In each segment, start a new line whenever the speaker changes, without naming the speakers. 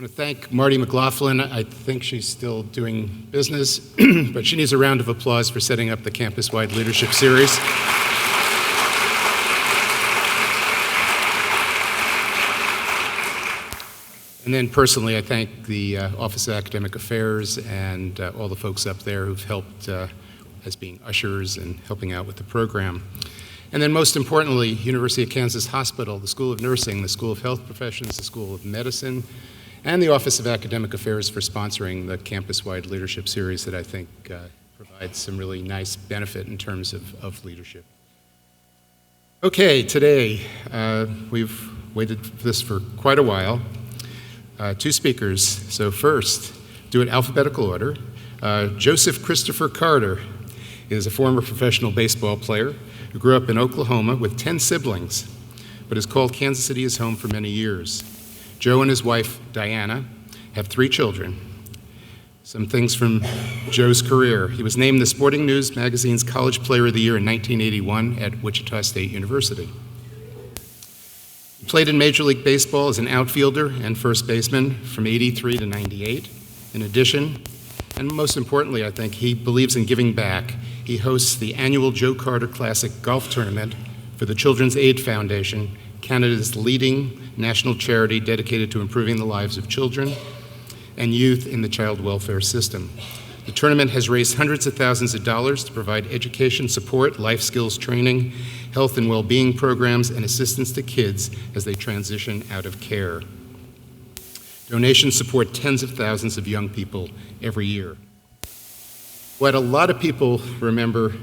I want to thank Marty McLaughlin. I think she's still doing business, but she needs a round of applause for setting up the campus-wide leadership series. And then personally, I thank the Office of Academic Affairs and all the folks up there who've helped as being ushers and helping out with the program. And then most importantly, University of Kansas Hospital, the School of Nursing, the School of Health Professions, the School of Medicine, and the Office of Academic Affairs for sponsoring the campus-wide leadership series that I think provides some really nice benefit in terms of leadership. Okay, today we've waited for this for quite a while. Two speakers. So first, do it alphabetical order. Joseph Christopher Carter is a former professional baseball player who grew up in Oklahoma with 10 siblings, but has called Kansas City his home for many years. Joe and his wife, Diana, have 3 children. Some things from Joe's career. He was named the Sporting News magazine's College Player of the Year in 1981 at Wichita State University. He played in Major League Baseball as an outfielder and first baseman from 83 to 98. In addition, and most importantly, I think, he believes in giving back. He hosts the annual Joe Carter Classic golf tournament for the Children's Aid Foundation, Canada's leading national charity dedicated to improving the lives of children and youth in the child welfare system. The tournament has raised hundreds of thousands of dollars to provide education support, life skills training, health and well-being programs, and assistance to kids as they transition out of care. Donations support tens of thousands of young people every year. What a lot of people remember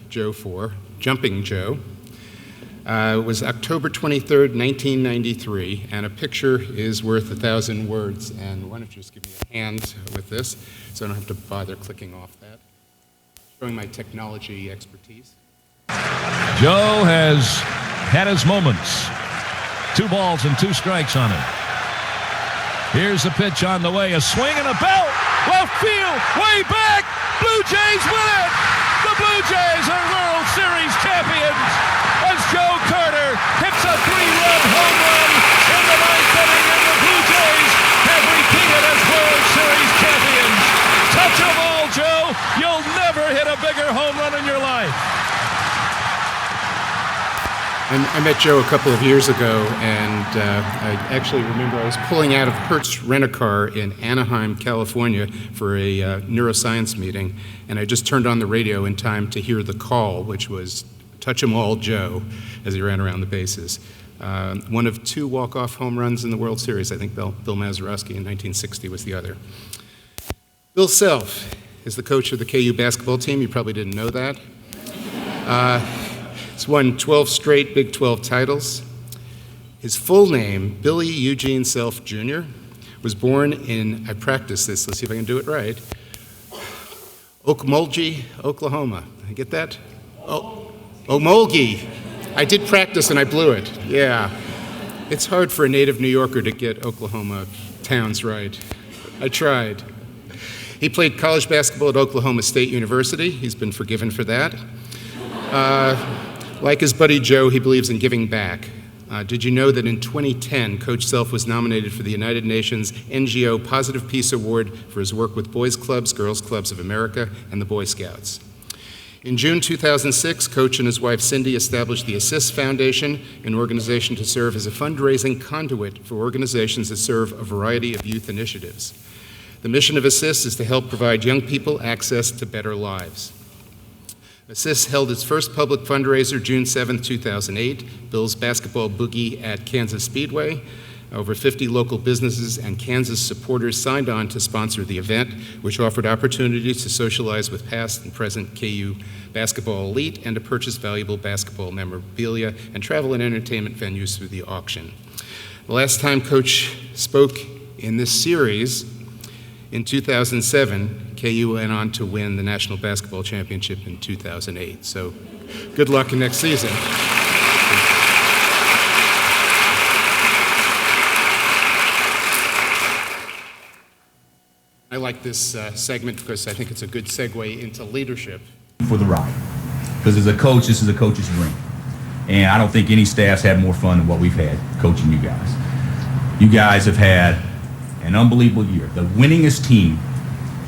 Joe for, Jumping Joe, was October 23rd, 1993, and a picture is worth 1,000 words. And why don't you just give me a hand with this so I don't have to bother clicking off that. Showing my technology expertise.
Joe has had his moments. 2 balls and 2 strikes on him. Here's the pitch on the way, a swing and a belt, left field, way back, Blue Jays win it! The Blue Jays are World Series champions as Joe Carter hits a 3-run home run in the 9th inning, and the Blue Jays have repeated as World Series champions. Touch 'em all, Joe. You'll never hit a bigger home run in your life.
I met Joe a couple of years ago, and I actually remember I was pulling out of Hertz Rent-A-Car in Anaheim, California for a neuroscience meeting, and I just turned on the radio in time to hear the call, which was Touch 'em all, Joe, as he ran around the bases. One of 2 walk-off home runs in the World Series. I think Bill Mazeroski in 1960 was the other. Bill Self is the coach of the KU basketball team. You probably didn't know that. He's won 12 straight Big 12 titles. His full name, Billy Eugene Self Jr., was born in, I practiced this, let's see if I can do it right, Okmulgee, Oklahoma. Did I get that? Okmulgee. I did practice and I blew it, yeah. It's hard for a native New Yorker to get Oklahoma towns right. I tried. He played college basketball at Oklahoma State University. He's been forgiven for that. Like his buddy Joe, he believes in giving back. Did you know that in 2010, Coach Self was nominated for the United Nations NGO Positive Peace Award for his work with Boys Clubs, Girls Clubs of America, and the Boy Scouts? In June 2006, Coach and his wife Cindy established the Assist Foundation, an organization to serve as a fundraising conduit for organizations that serve a variety of youth initiatives. The mission of Assist is to help provide young people access to better lives. Assist held its first public fundraiser June 7, 2008, Bill's Basketball Boogie at Kansas Speedway. Over 50 local businesses and Kansas supporters signed on to sponsor the event, which offered opportunities to socialize with past and present KU basketball elite and to purchase valuable basketball memorabilia and travel and entertainment venues through the auction. The last time Coach spoke in this series, in 2007, KU went on to win the National Basketball Championship in 2008. So good luck in next season. I like this segment because I think it's a good segue into leadership.
For the ride. Because as a coach, this is a coach's dream. And I don't think any staff's had more fun than what we've had coaching you guys. You guys have had An unbelievable year. The winningest team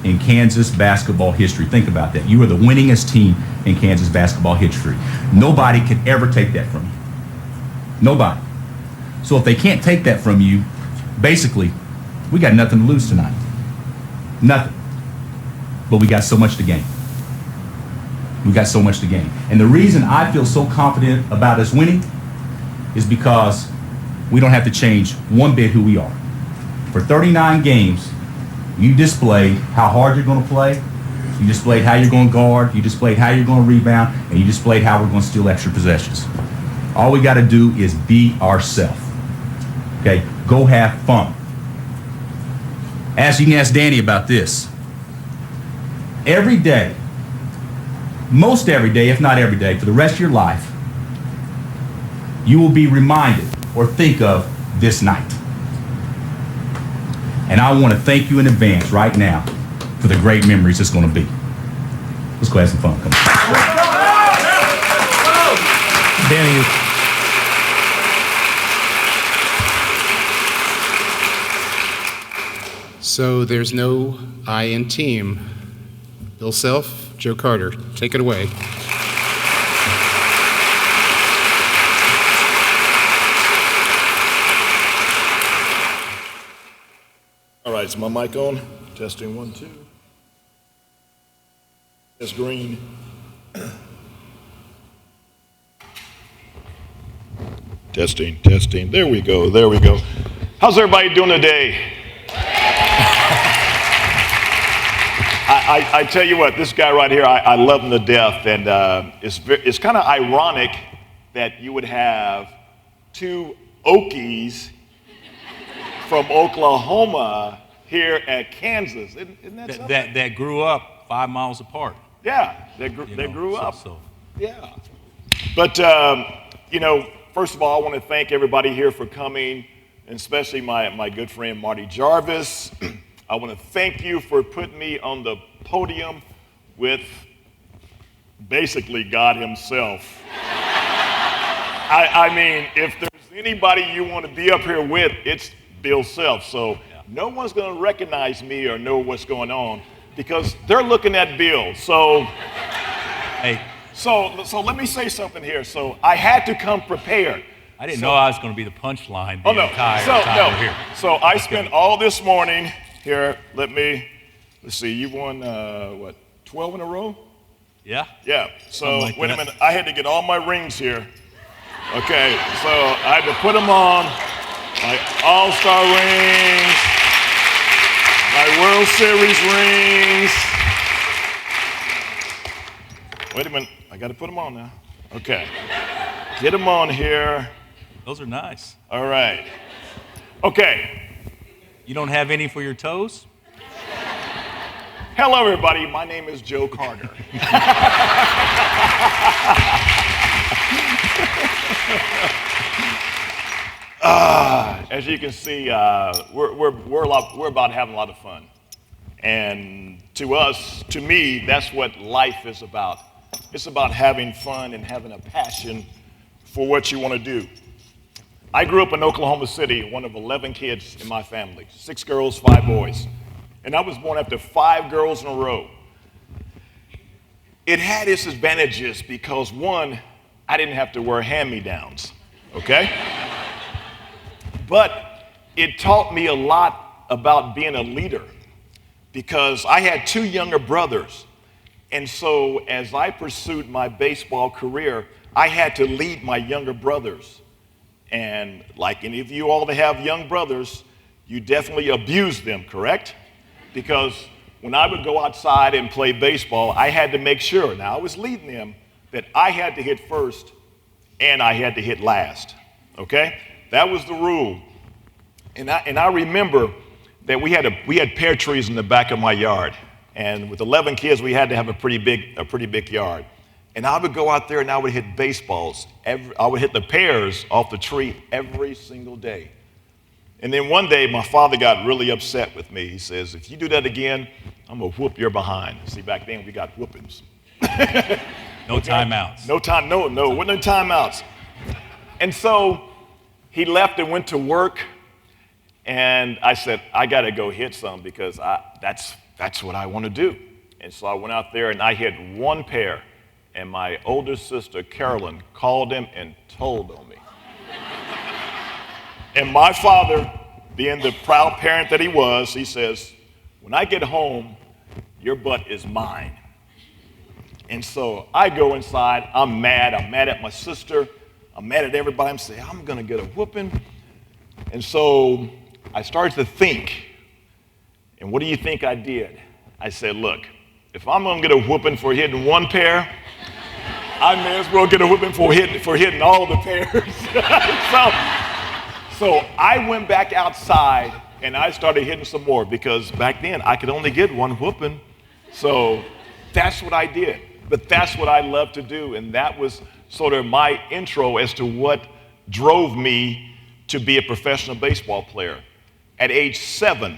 in Kansas basketball history. Think about that. You are the winningest team in Kansas basketball history. Nobody can ever take that from you. Nobody. So if they can't take that from you, basically, we got nothing to lose tonight. Nothing. But we got so much to gain. We got so much to gain. And the reason I feel so confident about us winning is because we don't have to change one bit who we are. For 39 games, you displayed how hard you're going to play. You displayed how you're going to guard. You displayed how you're going to rebound. And you displayed how we're going to steal extra possessions. All we got to do is be ourselves. Okay? Go have fun. You can ask Danny about this. Every day, most every day, if not every day, for the rest of your life, you will be reminded or think of this night. And I want to thank you in advance right now for the great memories it's going to be. Let's go have some fun. Come on.
Danny,
So there's no I in team. Bill Self, Joe Carter, take it away.
All right, is my mic on? Testing 1, 2. It's green. Testing, testing. There we go, there we go. How's everybody doing today? I tell you what, this guy right here, I love him to death, and it's kind of ironic that you would have two Okies from Oklahoma here at Kansas. Isn't that something?
That grew up 5 miles apart.
Yeah, they grew up.
So.
Yeah. But, first of all, I want to thank everybody here for coming, and especially my good friend Marty Jarvis. I want to thank you for putting me on the podium with basically God himself. I mean, if there's anybody you want to be up here with, it's Bill Self. So no one's going to recognize me or know what's going on because they're looking at Bill. So,
Hey,
so let me say something here. So I had to come prepared.
I didn't know I was going to be the punchline the
Oh, no.
entire
So,
time
no.
we're here.
So I spent all this morning here. Let's see, you won, 12 in a row?
Yeah?
Yeah. So,
Something like
wait
that.
a minute. I had to get all my rings here. Okay. So I had to put them on. My All-Star rings. My World Series rings. Wait a minute. I got to put them on now. Okay. Get them on here.
Those are nice.
All right. Okay.
You don't have any for your toes?
Hello, everybody. My name is Joe Carter. As you can see, we're about having a lot of fun. And to me, that's what life is about. It's about having fun and having a passion for what you want to do. I grew up in Oklahoma City, one of 11 kids in my family, 6 girls, 5 boys. And I was born after 5 girls in a row. It had its advantages because, one, I didn't have to wear hand-me-downs, okay? But it taught me a lot about being a leader because I had 2 younger brothers. And so as I pursued my baseball career, I had to lead my younger brothers. And like any of you all that have young brothers, you definitely abuse them, correct? Because when I would go outside and play baseball, I had to make sure, now I was leading them, that I had to hit first and I had to hit last, okay? That was the rule. And I remember that we had pear trees in the back of my yard. And with 11 kids, we had to have a pretty big yard. And I would go out there and I would hit baseballs. I would hit the pears off the tree every single day. And then one day, my father got really upset with me. He says, if you do that again, I'm going to whoop your behind. See, back then, we got whoopings.
No timeouts.
No, wasn't no timeouts. And so he left and went to work. And I said, I got to go hit some because that's what I want to do. And so I went out there and I hit one pair. And my older sister, Carolyn, called him and told on me. And my father, being the proud parent that he was, he says, when I get home, your butt is mine. And so I go inside, I'm mad at my sister, I'm mad at everybody, I'm saying, I'm gonna get a whooping. And so I started to think, and what do you think I did? I said, look, if I'm gonna get a whooping for hitting one pair, I may as well get a whooping for hitting all the pairs. So I went back outside and I started hitting some more because back then I could only get one whooping. So that's what I did. But that's what I love to do. And that was sort of my intro as to what drove me to be a professional baseball player. At age 7,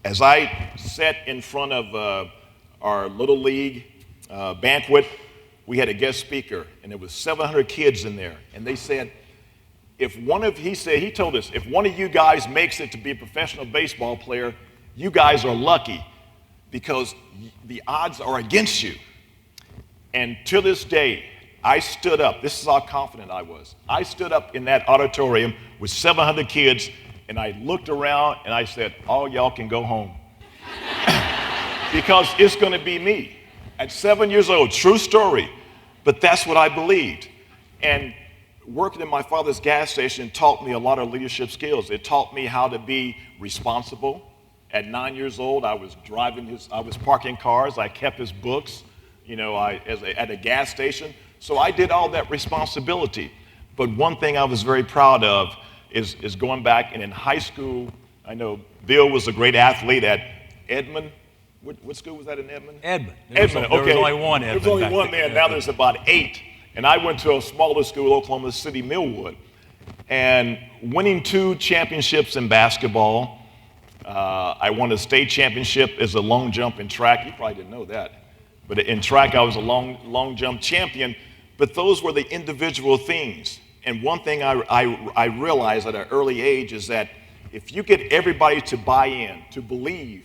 as I sat in front of our Little League banquet, we had a guest speaker, and there was 700 kids in there. And they said, he told us, if one of you guys makes it to be a professional baseball player, you guys are lucky because the odds are against you. And to this day, I stood up. This is how confident I was. I stood up in that auditorium with 700 kids, and I looked around and I said, all y'all can go home. Because it's going to be me. At 7 years old, true story, but that's what I believed. And working in my father's gas station taught me a lot of leadership skills. It taught me how to be responsible. At 9 years old, I was parking cars. I kept his books, at a gas station. So I did all that responsibility. But one thing I was very proud of is going back and in high school, I know Bill was a great athlete at Edmond. What school was that in Edmond?
Edmond.
There was
only one Edmond.
There was only one there. Now there's about 8. And I went to a smaller school, Oklahoma City, Millwood. And winning 2 championships in basketball. I won a state championship as a long jump in track. You probably didn't know that. But in track, I was a long jump champion. But those were the individual things. And one thing I realized at an early age is that if you get everybody to buy in, to believe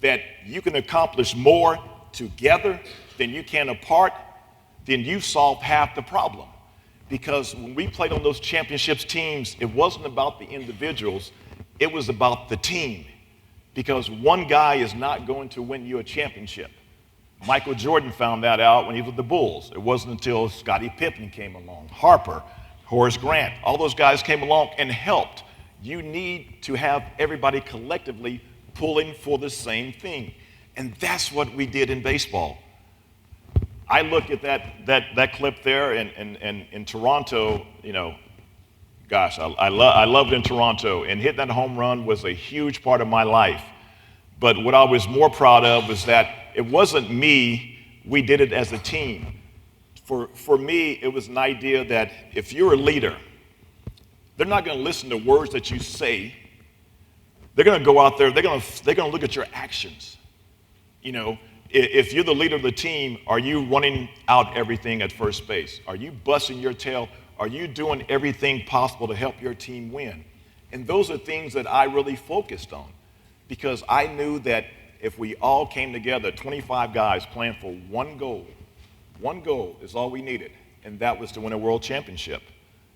that you can accomplish more together than you can apart, then you've solved half the problem. Because when we played on those championships teams, it wasn't about the individuals, it was about the team. Because one guy is not going to win you a championship. Michael Jordan found that out when he was with the Bulls. It wasn't until Scottie Pippen came along, Harper, Horace Grant, all those guys came along and helped. You need to have everybody collectively pulling for the same thing. And that's what we did in baseball. I look at that clip there in Toronto, gosh, I loved in Toronto, and hitting that home run was a huge part of my life. But what I was more proud of was that it wasn't me, we did it as a team. For me, it was an idea that if you're a leader, they're not going to listen to words that you say. They're going to go out there, they're going to look at your actions. If you're the leader of the team, are you running out everything at first base? Are you busting your tail? Are you doing everything possible to help your team win? And those are things that I really focused on because I knew that if we all came together, 25 guys playing for one goal is all we needed, and that was to win a world championship.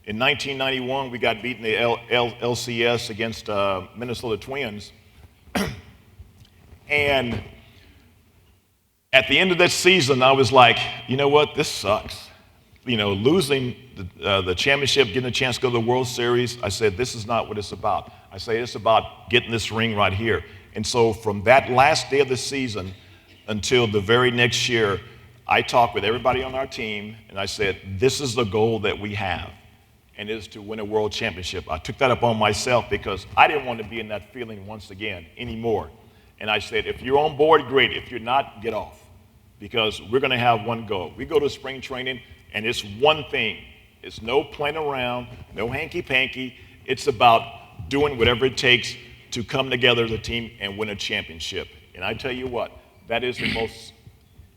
In 1991, we got beaten in the LCS against Minnesota Twins, and at the end of that season, I was like, you know what, this sucks. Losing the championship, getting a chance to go to the World Series, I said, this is not what it's about. I say it's about getting this ring right here. And so from that last day of the season until the very next year, I talked with everybody on our team, and I said, this is the goal that we have, and it is to win a world championship. I took that upon myself because I didn't want to be in that feeling once again anymore. And I said, if you're on board, great. If you're not, get off. Because we're going to have one goal. We go to spring training, and it's one thing. It's no playing around, no hanky-panky. It's about doing whatever it takes to come together as a team and win a championship. And I tell you what, that is the most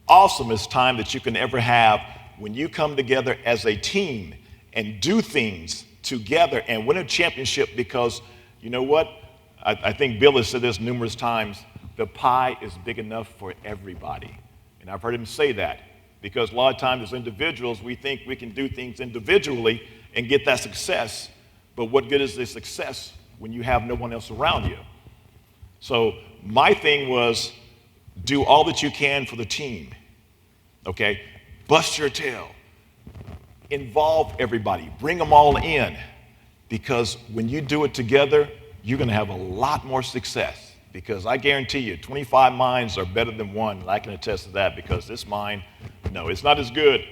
awesomest time that you can ever have when you come together as a team and do things together and win a championship because you know what? I think Bill has said this numerous times. The pie is big enough for everybody. And I've heard him say that because a lot of times as individuals, we think we can do things individually and get that success. But what good is the success when you have no one else around you? So my thing was do all that you can for the team, okay? Bust your tail. Involve everybody. Bring them all in because when you do it together, you're going to have a lot more success because I guarantee you 25 minds are better than one. And I can attest to that because this mind, no, it's not as good,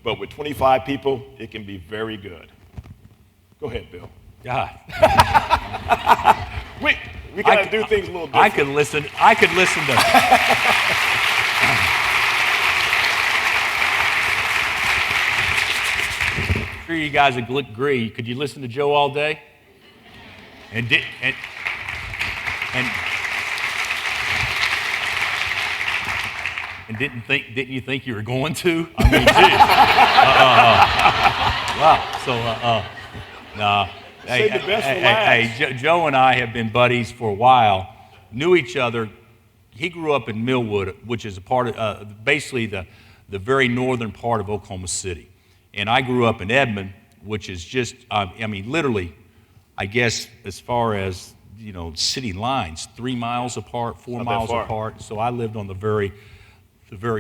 but with 25 people, it can be very good. Go ahead, Bill.
God.
We got to do things a little different.
I could listen to. I'm sure you guys agree. Could you listen to Joe all day? And didn't you think you were going to? I mean, geez. Wow. So, no.
Save the best for last.
Hey, Joe and I have been buddies for a while. Knew each other. He grew up in Millwood, which is a part of basically the very northern part of Oklahoma City, and I grew up in Edmond, which is just literally, I guess as far as city lines, 3 miles apart, 4 miles apart. So I lived on the very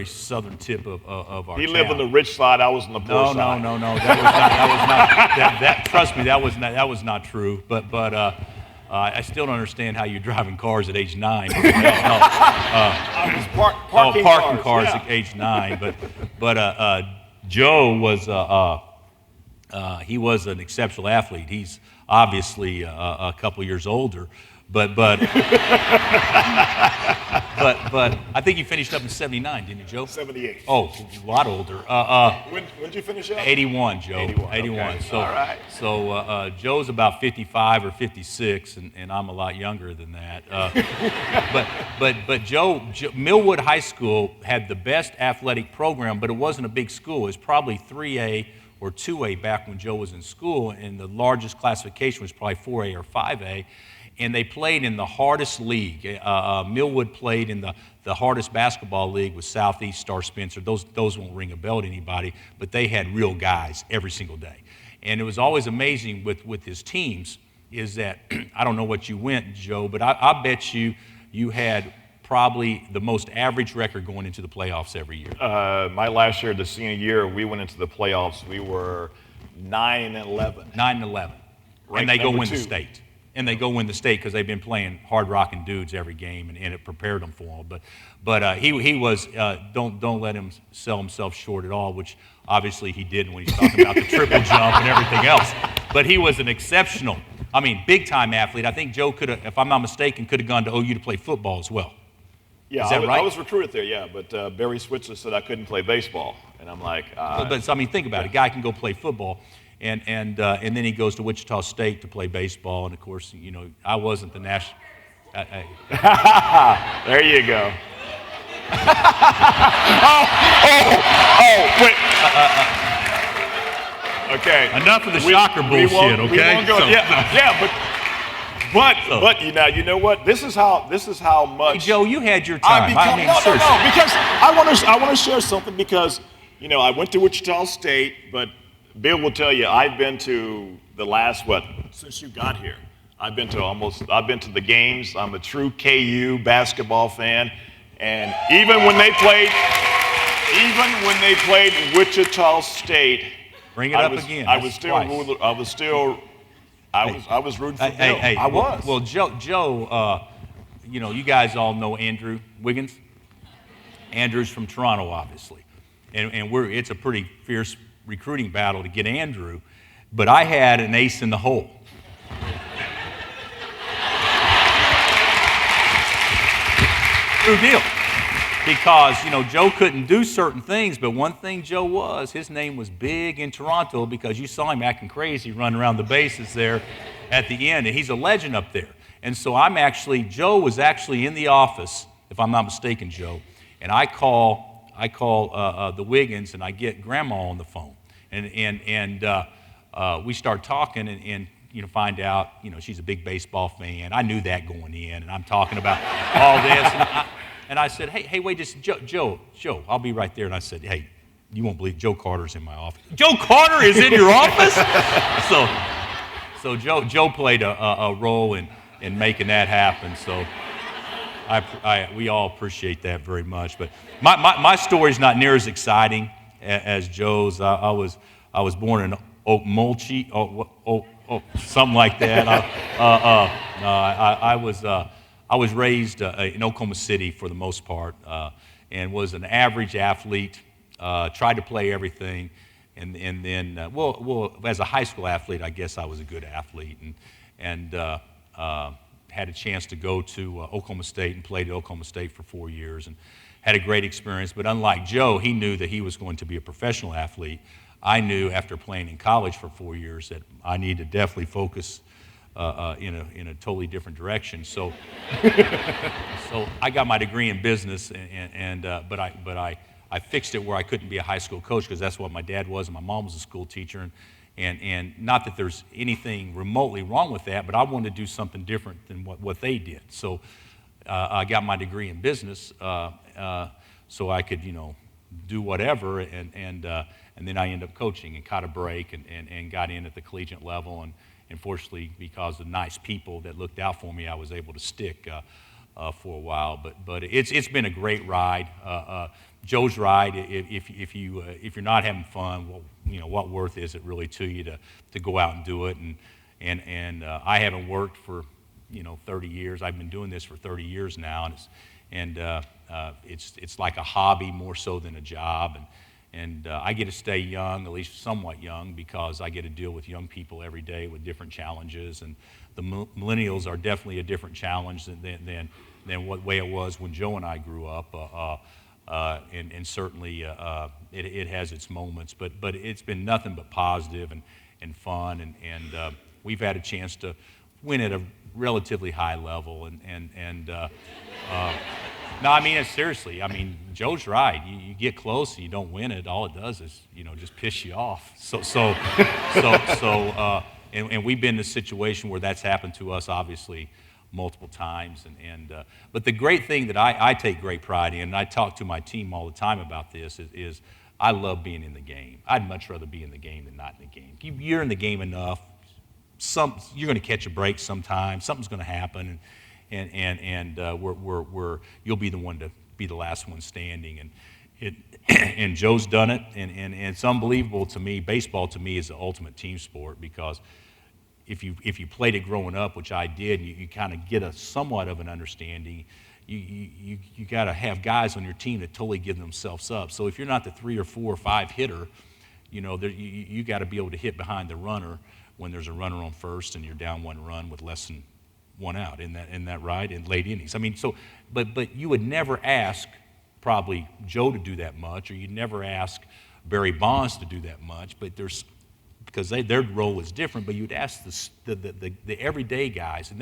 southern tip of our town.
He lived on the rich side. I was on the poor side.
No. That was not. Trust me, that was not true. But I still don't understand how you're driving cars at age 9.
I was parking
cars at age 9. But Joe was he was an exceptional athlete. He's obviously a couple years older. But I think you finished up in 79, didn't you, Joe?
78.
Oh, a lot older.
When did you finish up?
81, Joe. 81. Okay. So,
all right.
So Joe's about 55 or 56, and I'm a lot younger than that. But Joe, Millwood High School had the best athletic program, but it wasn't a big school. It was probably 3A or 2A back when Joe was in school, and the largest classification was probably 4A or 5A. And they played in the hardest league. Millwood played in the hardest basketball league with Southeast, Star Spencer. Those won't ring a bell to anybody, but they had real guys every single day. And it was always amazing with his teams is that, I don't know what you went, Joe, but I bet you had probably the most average record going into the playoffs every year.
My last year, the senior year, we went into the playoffs. We were 9-11.
9-11. And they go win the state. And they go win the state because they've been playing hard-rocking dudes every game, and it prepared them for them. But he was don't let him sell himself short at all, which obviously he did when he's talking about the triple jump and everything else. But he was an exceptional, big-time athlete. I think Joe could have, if I'm not mistaken, could have gone to OU to play football as well.
Yeah,
Is that right?
I was recruited there, yeah, but Barry Switzer said I couldn't play baseball, and I'm like,
think about it. A guy can go play football. And then he goes to Wichita State to play baseball. And, of course, I wasn't the national.
There you go. Wait. Okay.
Enough of the shocker bullshit, okay?
We won't go, but you know what? This is how much.
Hey, Joe, you had your time.
Seriously. No, because I want to share something because, I went to Wichita State, but Bill will tell you, I've been to the last, since you got here. I've been to the games. I'm a true KU basketball fan. And even when they played Wichita State,
bring it up again.
I was rooting for Bill. I was.
Well, Joe, you guys all know Andrew Wiggins. Andrew's from Toronto, obviously. And it's a pretty fierce recruiting battle to get Andrew, but I had an ace in the hole. True deal. Because, Joe couldn't do certain things, but one thing Joe was, his name was big in Toronto because you saw him acting crazy running around the bases there at the end, and he's a legend up there. And so Joe was actually in the office, if I'm not mistaken, Joe, and I call the Wiggins, and I get Grandma on the phone, and we start talking, and find out, she's a big baseball fan. I knew that going in, and I'm talking about all this. And I said, hey, wait, just Joe, I'll be right there. And I said, hey, you won't believe Joe Carter's in my office. Joe Carter is in your office? So Joe played a role in making that happen. So we all appreciate that very much. But my story's not near as exciting as Joe's. I was born in Okmulgee, something like that. I was raised in Oklahoma City for the most part, and was an average athlete. Tried to play everything, and then as a high school athlete, I guess I was a good athlete, and had a chance to go to Oklahoma State and played at Oklahoma State for 4 years, and had a great experience. But unlike Joe, he knew that he was going to be a professional athlete. I knew after playing in college for 4 years that I needed to definitely focus in a totally different direction. So I got my degree in business, but I fixed it where I couldn't be a high school coach because that's what my dad was and my mom was a school teacher. And not that there's anything remotely wrong with that, but I wanted to do something different than what they did. So I got my degree in business so I could, do whatever. And then I ended up coaching and caught a break and got in at the collegiate level. And fortunately, because of nice people that looked out for me, I was able to stick for a while. But it's been a great ride. Joe's ride. If you're not having fun, well, what worth is it really to you to go out and do it? And I haven't worked for 30 years. I've been doing this for 30 years now, and it's like a hobby more so than a job. And I get to stay young, at least somewhat young, because I get to deal with young people every day with different challenges. And the millennials are definitely a different challenge than what way it was when Joe and I grew up. And certainly it has its moments, but it's been nothing but positive and fun, and we've had a chance to win at a relatively high level, no, I mean it seriously. I mean, Joe's right. You get close and you don't win it, all it does is just piss you off. And we've been in a situation where that's happened to us, obviously, multiple times. But the great thing that I take great pride in, and I talk to my team all the time about this, is I love being in the game. I'd much rather be in the game than not in the game. You're in the game enough, you're going to catch a break sometime. Something's going to happen, and you'll be the one to be the last one standing. And Joe's done it, and it's unbelievable to me. Baseball to me is the ultimate team sport because if you played it growing up, which I did, you kind of get a somewhat of an understanding. You got to have guys on your team that totally give themselves up. So if you're not the 3 or 4 or 5 hitter, you got to be able to hit behind the runner when there's a runner on first and you're down 1 run with less than 1 out. In that right in late innings. I mean, but you would never ask probably Joe to do that much, or you'd never ask Barry Bonds to do that much. But because their role is different, but you'd ask the everyday guys, and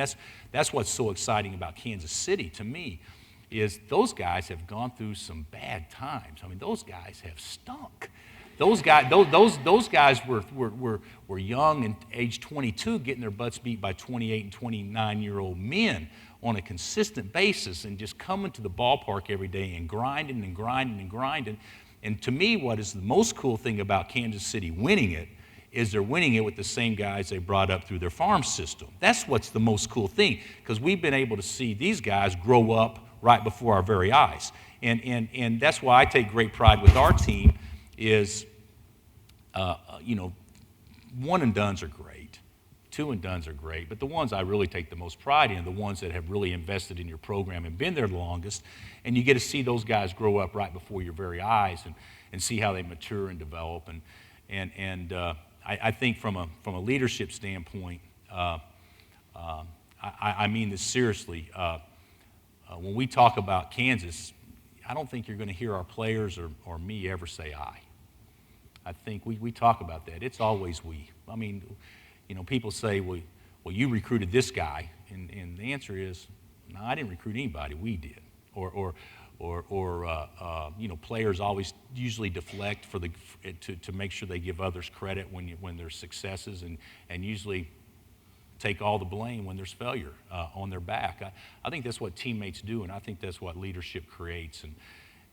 that's what's so exciting about Kansas City to me, is those guys have gone through some bad times. I mean, those guys have stunk. Those guys were young and age 22, getting their butts beat by 28 and 29-year-old men on a consistent basis, and just coming to the ballpark every day and grinding and grinding and grinding. And to me, what is the most cool thing about Kansas City winning it is they're winning it with the same guys they brought up through their farm system. That's what's the most cool thing, because we've been able to see these guys grow up right before our very eyes. And that's why I take great pride with our team is, 1 and dones are great, 2 and dones are great, but the ones I really take the most pride in are the ones that have really invested in your program and been there the longest, and you get to see those guys grow up right before your very eyes and see how they mature and develop. I think from a leadership standpoint, I mean this seriously. When we talk about Kansas, I don't think you're going to hear our players or me ever say I. I think we talk about that. It's always we. I mean, people say, well, you recruited this guy, and the answer is, no, I didn't recruit anybody. We did. Or players always usually deflect to make sure they give others credit when there's successes, and usually take all the blame when there's failure on their back. I think that's what teammates do, and I think that's what leadership creates.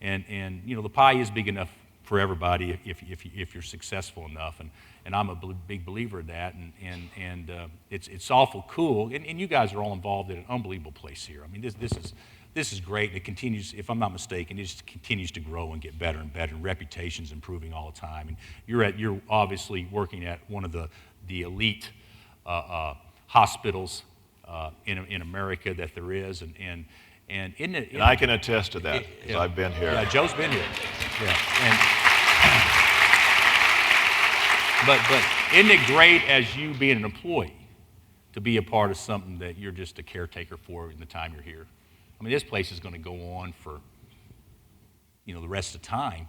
And you know, the pie is big enough for everybody if you're successful enough, and I'm a big believer in that, and it's awful cool, and you guys are all involved in an unbelievable place here. I mean, this is great, and it continues, if I'm not mistaken, it just continues to grow and get better and better, and reputation's improving all the time, and you're obviously working at one of the elite hospitals in America that there is, and
I can attest to that, because I've been here.
Yeah, Joe's been here. Yeah, but isn't it great as you being an employee to be a part of something that you're just a caretaker for in the time you're here? I mean, this place is going to go on for, you know, the rest of the time,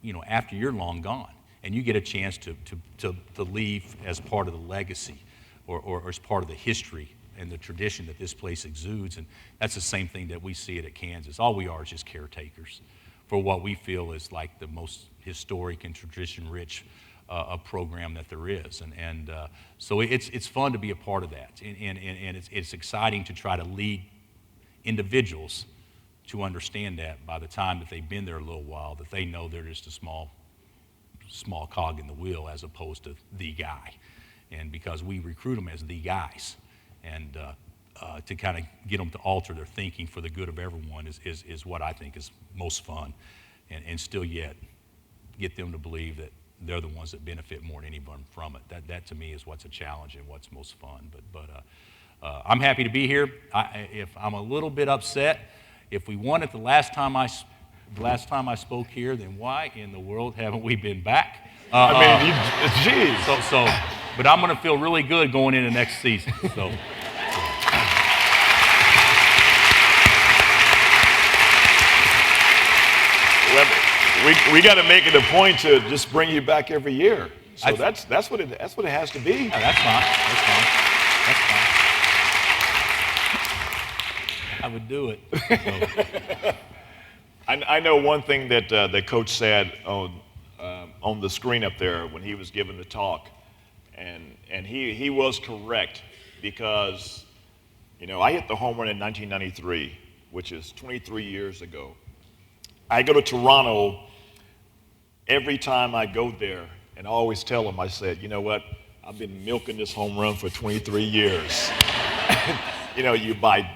you know, after you're long gone, and you get a chance to leave as part of the legacy or as part of the history and the tradition that this place exudes, and that's the same thing that we see it at Kansas. All we are is just caretakers for what we feel is like the most historic and tradition-rich program that there is, and so it's fun to be a part of that, and it's exciting to try to lead individuals to understand that by the time that they've been there a little while, that they know they're just a small cog in the wheel as opposed to the guy, and because we recruit them as the guys. And to kind of get them to alter their thinking for the good of everyone is what I think is most fun, and still yet get them to believe that they're the ones that benefit more than anyone from it. That to me is what's a challenge and what's most fun. But I'm happy to be here. If I'm a little bit upset, if we won it the last time I spoke here, then why in the world haven't we been back?
Geez.
But I'm going to feel really good going into next season. So.
We got to make it a point to just bring you back every year. So that's what it has to be.
Yeah, that's fine. I would do it. So.
I know one thing that the coach said on the screen up there when he was giving the talk, and he was correct, because, you know, I hit the home run in 1993, which is 23 years ago. I go to Toronto every time I go there, and I always tell them, I said, you know what, I've been milking this home run for 23 years. You know,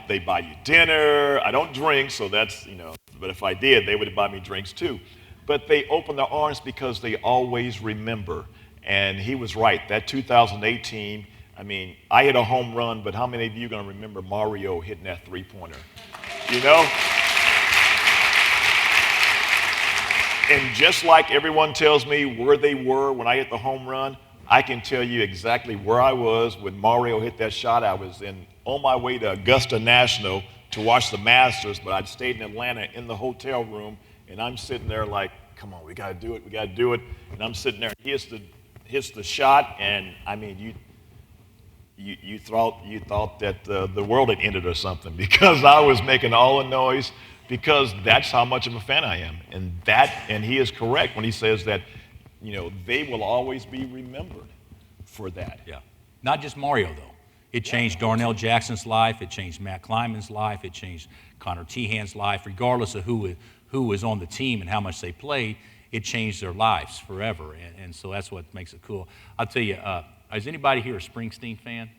they buy you dinner. I don't drink, so that's, you know, but if I did, they would buy me drinks too. But they open their arms because they always remember. And he was right. That 2018, I mean, I hit a home run, but how many of you are going to remember Mario hitting that three-pointer? You know? And just like everyone tells me where they were when I hit the home run, I can tell you exactly where I was when Mario hit that shot. I was on my way to Augusta National to watch the Masters, but I'd stayed in Atlanta in the hotel room, and I'm sitting there like, come on, we got to do it. And I'm sitting there, he hits the shot, and I mean, you thought that the world had ended or something, because I was making all the noise, because that's how much of a fan I am. And he is correct when he says that, you know, they will always be remembered for that.
Yeah. Not just Mario, though. It changed Darnell Jackson's life. It changed Matt Kleiman's life. It changed Connor Tehan's life. Regardless of who was on the team and how much they played, it changed their lives forever. And so that's what makes it cool. I'll tell you, is anybody here a Springsteen fan?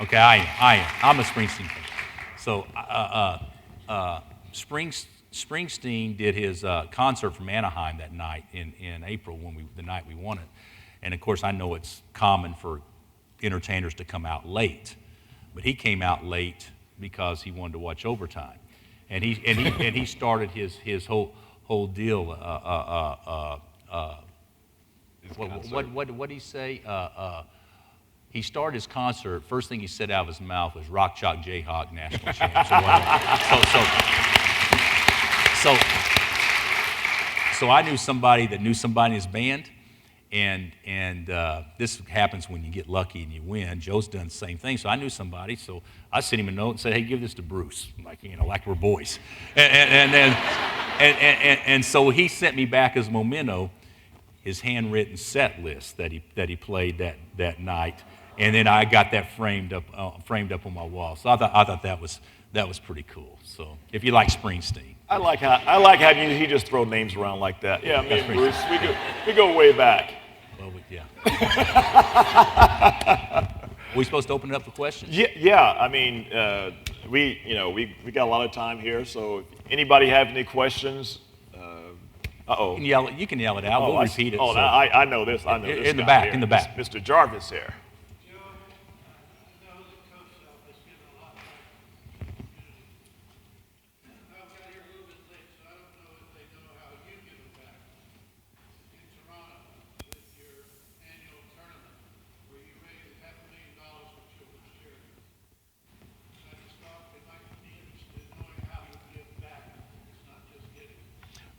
Okay, I am. I'm a Springsteen fan. So Springsteen did his concert from Anaheim that night in April, the night we won it. And of course, I know it's common for entertainers to come out late, but he came out late because he wanted to watch overtime, and he started his whole deal. What did he say? He started his concert. First thing he said out of his mouth was "Rock Chalk Jayhawk National Champs." So I knew somebody that knew somebody in his band. And this happens when you get lucky and you win. Joe's done the same thing. So I knew somebody. So I sent him a note and said, "Hey, give this to Bruce, like we're boys." And so he sent me back as memento his handwritten set list that he played that night. and then I got that framed up on my wall. So I thought that was pretty cool. So if you like Springsteen,
I like how he just throw names around like that. Yeah, me and Bruce, we go way back.
well, yeah. Are we supposed to open it up for questions?
Yeah. I mean, we got a lot of time here, so if anybody have any questions?
You can yell it out. We'll repeat it.
I know this. I know this.
In the
guy
back.
here.
In the back.
Mr. Jarvis here.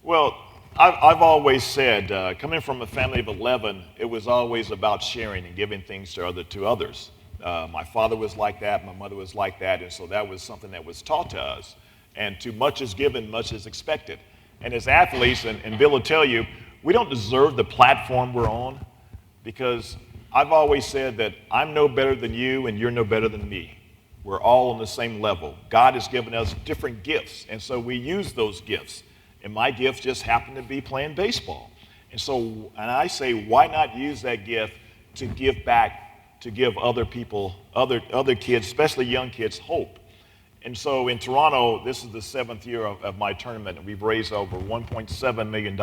Well, I've always said, coming from a family of 11, it was always about sharing and giving things to others. My father was like that, my mother was like that, and so that was something that was taught to us. And too much is given, much is expected. And as athletes, and Bill will tell you, we don't deserve the platform we're on, because I've always said that I'm no better than you and you're no better than me. We're all on the same level. God has given us different gifts, and so we use those gifts. And my gift just happened to be playing baseball. And I say, why not use that gift to give back, to give other people, other kids, especially young kids, hope. And so in Toronto, this is the 7th year of my tournament, and we've raised over $1.7 million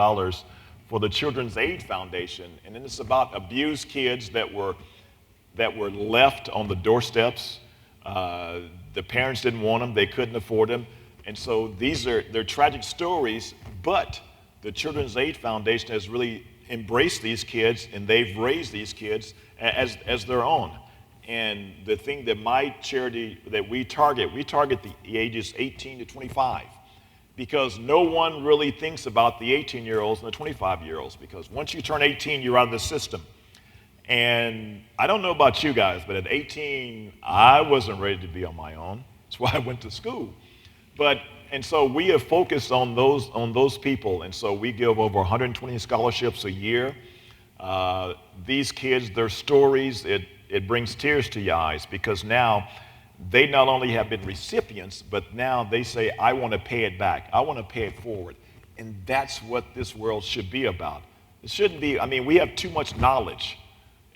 for the Children's Aid Foundation. And then it's about abused kids that were left on the doorsteps. The parents didn't want them, they couldn't afford them. And so they're tragic stories, but the Children's Aid Foundation has really embraced these kids, and they've raised these kids as their own. And the thing that my charity that we target the ages 18 to 25, because no one really thinks about the 18-year-olds and the 25-year-olds, because once you turn 18, you're out of the system. And I don't know about you guys, but at 18, I wasn't ready to be on my own. That's why I went to school. And so we have focused on those people, and so we give over 120 scholarships a year. These kids, their stories, it brings tears to your eyes, because now they not only have been recipients, but now they say, I want to pay it back. I want to pay it forward. And that's what this world should be about. It shouldn't be, we have too much knowledge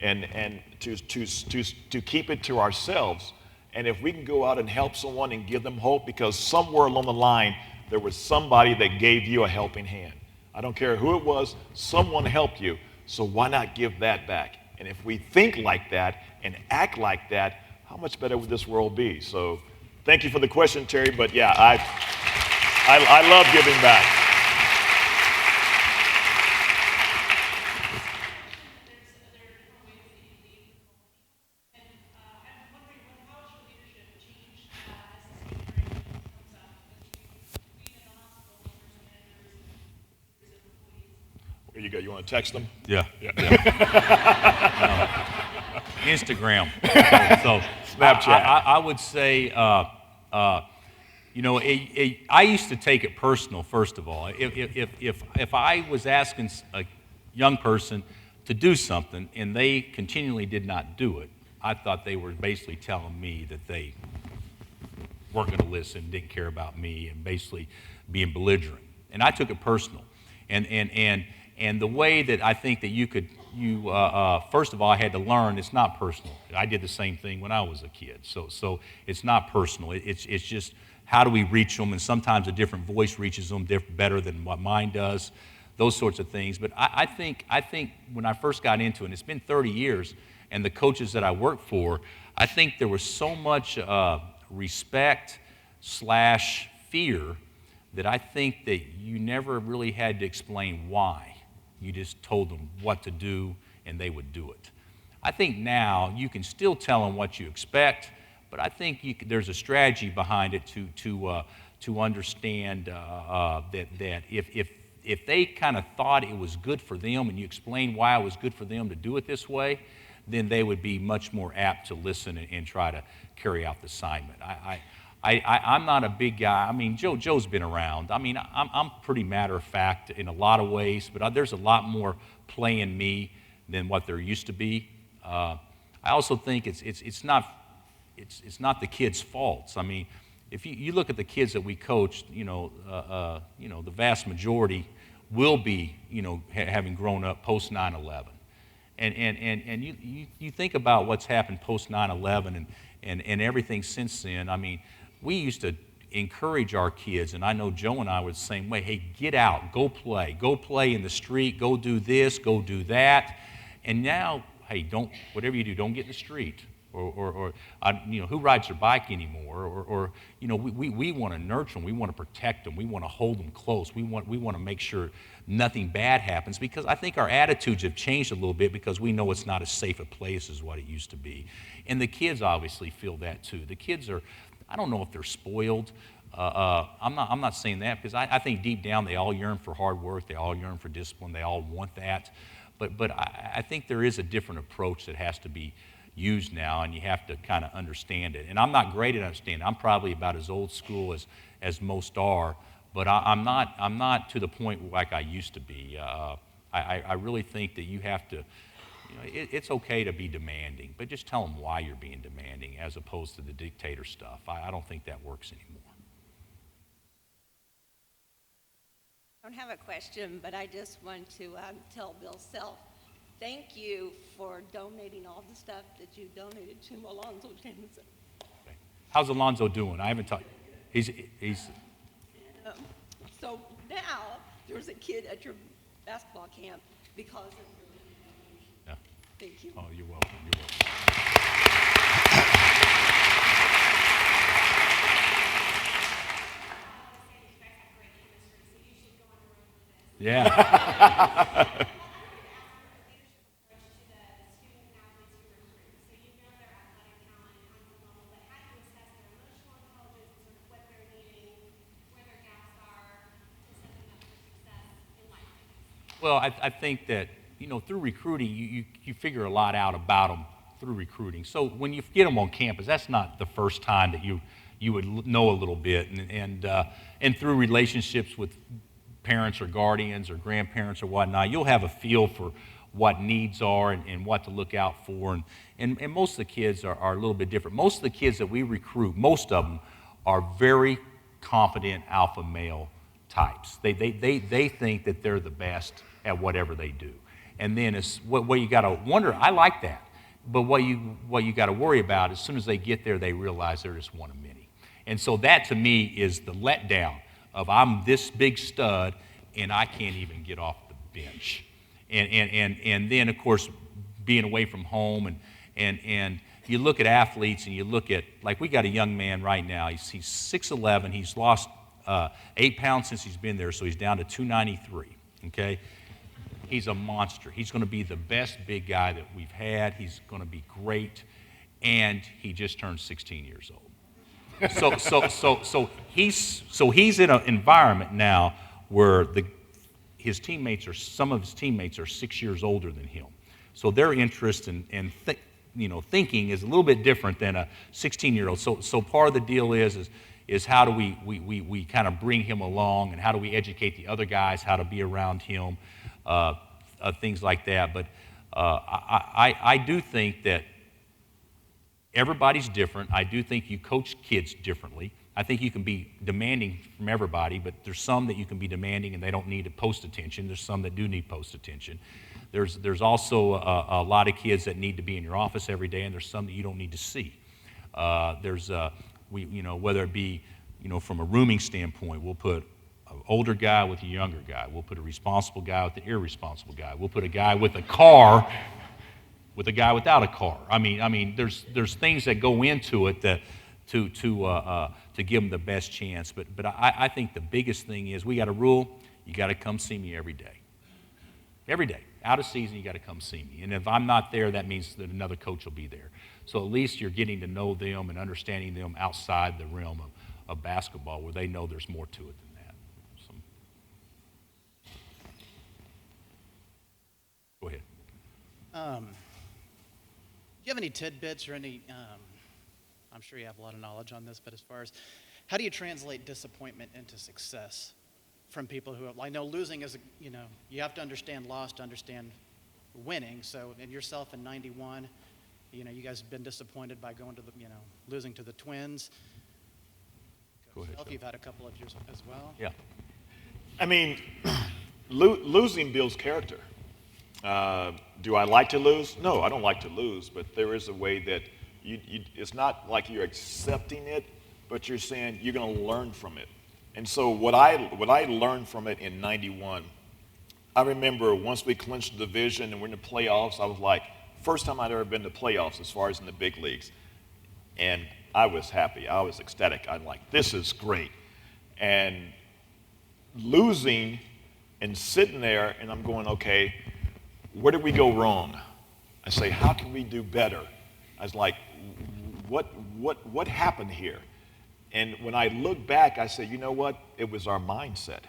and to keep it to ourselves. And if we can go out and help someone and give them hope, because somewhere along the line, there was somebody that gave you a helping hand. I don't care who it was, someone helped you, so why not give that back? And if we think like that and act like that, how much better would this world be? So thank you for the question, Terry, but yeah, I love giving back. Here you go. You want to text them?
Yeah. Instagram. So
Snapchat.
I would say, I used to take it personal. First of all, if I was asking a young person to do something and they continually did not do it, I thought they were basically telling me that they weren't going to listen, didn't care about me, and basically being belligerent. And I took it personal. And the way that I think that first of all, I had to learn it's not personal. I did the same thing when I was a kid. So it's not personal. It's just how do we reach them? And sometimes a different voice reaches them better than what mine does, those sorts of things. But I think when I first got into it, and it's been 30 years, and the coaches that I worked for, I think there was so much respect / fear that I think that you never really had to explain why. You just told them what to do, and they would do it. I think now you can still tell them what you expect, but I think there's a strategy behind it to understand that if they kind of thought it was good for them, and you explained why it was good for them to do it this way, then they would be much more apt to listen and try to carry out the assignment. I'm not a big guy. Joe's been around. I'm pretty matter of fact in a lot of ways, but there's a lot more play in me than what there used to be. I also think it's not the kids' faults. I mean, if you look at the kids that we coach, the vast majority will be, having grown up post 9/11. And you think about what's happened post 9/11 and everything since then. I mean, we used to encourage our kids, and I know Joe and I were the same way. Hey, get out, go play in the street, go do this, go do that. And now, hey, whatever you do, don't get in the street. Or who rides their bike anymore? We want to nurture them, we want to protect them, we want to hold them close, we want to make sure nothing bad happens, because I think our attitudes have changed a little bit because we know it's not as safe a place as what it used to be. And the kids obviously feel that too. The kids are, I don't know if they're spoiled. I'm not saying that, because I think deep down they all yearn for hard work, they all yearn for discipline, they all want that. But I think there is a different approach that has to be used now, and you have to kind of understand it. And I'm not great at understanding. I'm probably about as old school as most are, but I'm not to the point like I used to be. I really think that you have to, it's okay to be demanding, but just tell them why you're being demanding as opposed to the dictator stuff. I don't think that works anymore.
I don't have a question, but I just want to tell Bill Self, thank you for donating all the stuff that you donated to Alonzo Jameson.
Okay. How's Alonzo doing? I haven't talked. He's.
So now there's a kid at your basketball camp because of your.
Yeah.
Thank you.
Oh, you're welcome. You're welcome. Yeah. Well, I think that, through recruiting, you figure a lot out about them through recruiting. So when you get them on campus, that's not the first time that you would know a little bit. And through relationships with parents or guardians or grandparents or whatnot, you'll have a feel for what needs are and what to look out for. And most of the kids are a little bit different. Most of the kids that we recruit, most of them are very confident alpha male types. They think that they're the best at whatever they do. And then it's what you got to wonder, I like that, but what you got to worry about, as soon as they get there, they realize they're just one of many. And so that to me is the letdown of, I'm this big stud and I can't even get off the bench. And then of course being away from home and you look at athletes and you look at, like, we got a young man right now, he's 6'11", he's lost 8 pounds since he's been there, so he's down to 293, okay? He's a monster. He's going to be the best big guy that we've had. He's going to be great, and he just turned 16 years old. So he's in an environment now where some of his teammates are 6 years older than him. So their interest in thinking is a little bit different than a 16-year-old. So part of the deal is how do we kind of bring him along, and how do we educate the other guys how to be around him, things like that. But I do think that everybody's different. I do think you coach kids differently. I think you can be demanding from everybody, but there's some that you can be demanding and they don't need to post attention. There's some that do need post attention. There's also a lot of kids that need to be in your office every day, and there's some that you don't need to see. Whether it be, from a rooming standpoint, we'll put an older guy with a younger guy. We'll put a responsible guy with an irresponsible guy. We'll put a guy with a car with a guy without a car. I mean, there's things that go into it that to give them the best chance. But I think the biggest thing is, we got a rule: you got to come see me every day. Every day, out of season, you got to come see me. And if I'm not there, that means that another coach will be there. So at least you're getting to know them and understanding them outside the realm of basketball, where they know there's more to it than that. So, go ahead.
Do you have any tidbits or any, I'm sure you have a lot of knowledge on this, but as far as, how do you translate disappointment into success from people who, I know losing is, you have to understand loss to understand winning. So in yourself in 91, You know, you guys have been disappointed by going to the, losing to the Twins.
Go ahead,
Self,
Joe.
you've had a couple of years as well.
Yeah.
I mean, losing builds character. Do I like to lose? No, I don't like to lose, but there is a way that it's not like you're accepting it, but you're saying you're going to learn from it. And so what I learned from it in '91, I remember once we clinched the division and we're in the playoffs, I was like, first time I'd ever been to playoffs as far as in the big leagues. And I was happy. I was ecstatic. I'm like, this is great. And losing and sitting there and I'm going, okay, where did we go wrong? I say, how can we do better? I was like, what happened here? And when I look back, I said, you know what? It was our mindset.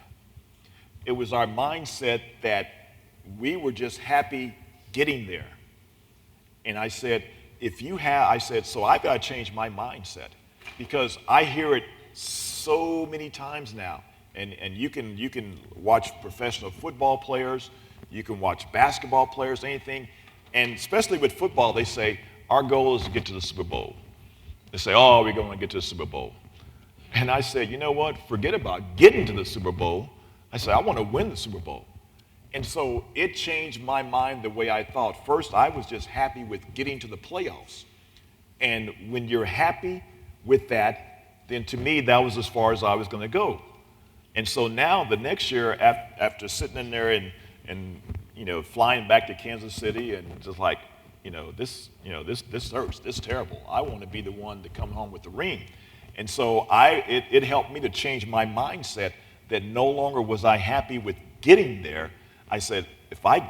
It was our mindset that we were just happy getting there. And I said, so I've got to change my mindset because I hear it so many times now. And you can watch professional football players, you can watch basketball players, anything. And especially with football, they say, our goal is to get to the Super Bowl. They say, oh, we're going to get to the Super Bowl. And I said, you know what? Forget about getting to the Super Bowl. I said, I want to win the Super Bowl. And so it changed my mind the way I thought. First, I was just happy with getting to the playoffs. And when you're happy with that, then to me, that was as far as I was going to go. And so now the next year, after sitting in there and flying back to Kansas City and just like, this hurts, this is terrible. I want to be the one to come home with the ring. And so it helped me to change my mindset that no longer was I happy with getting there. I said,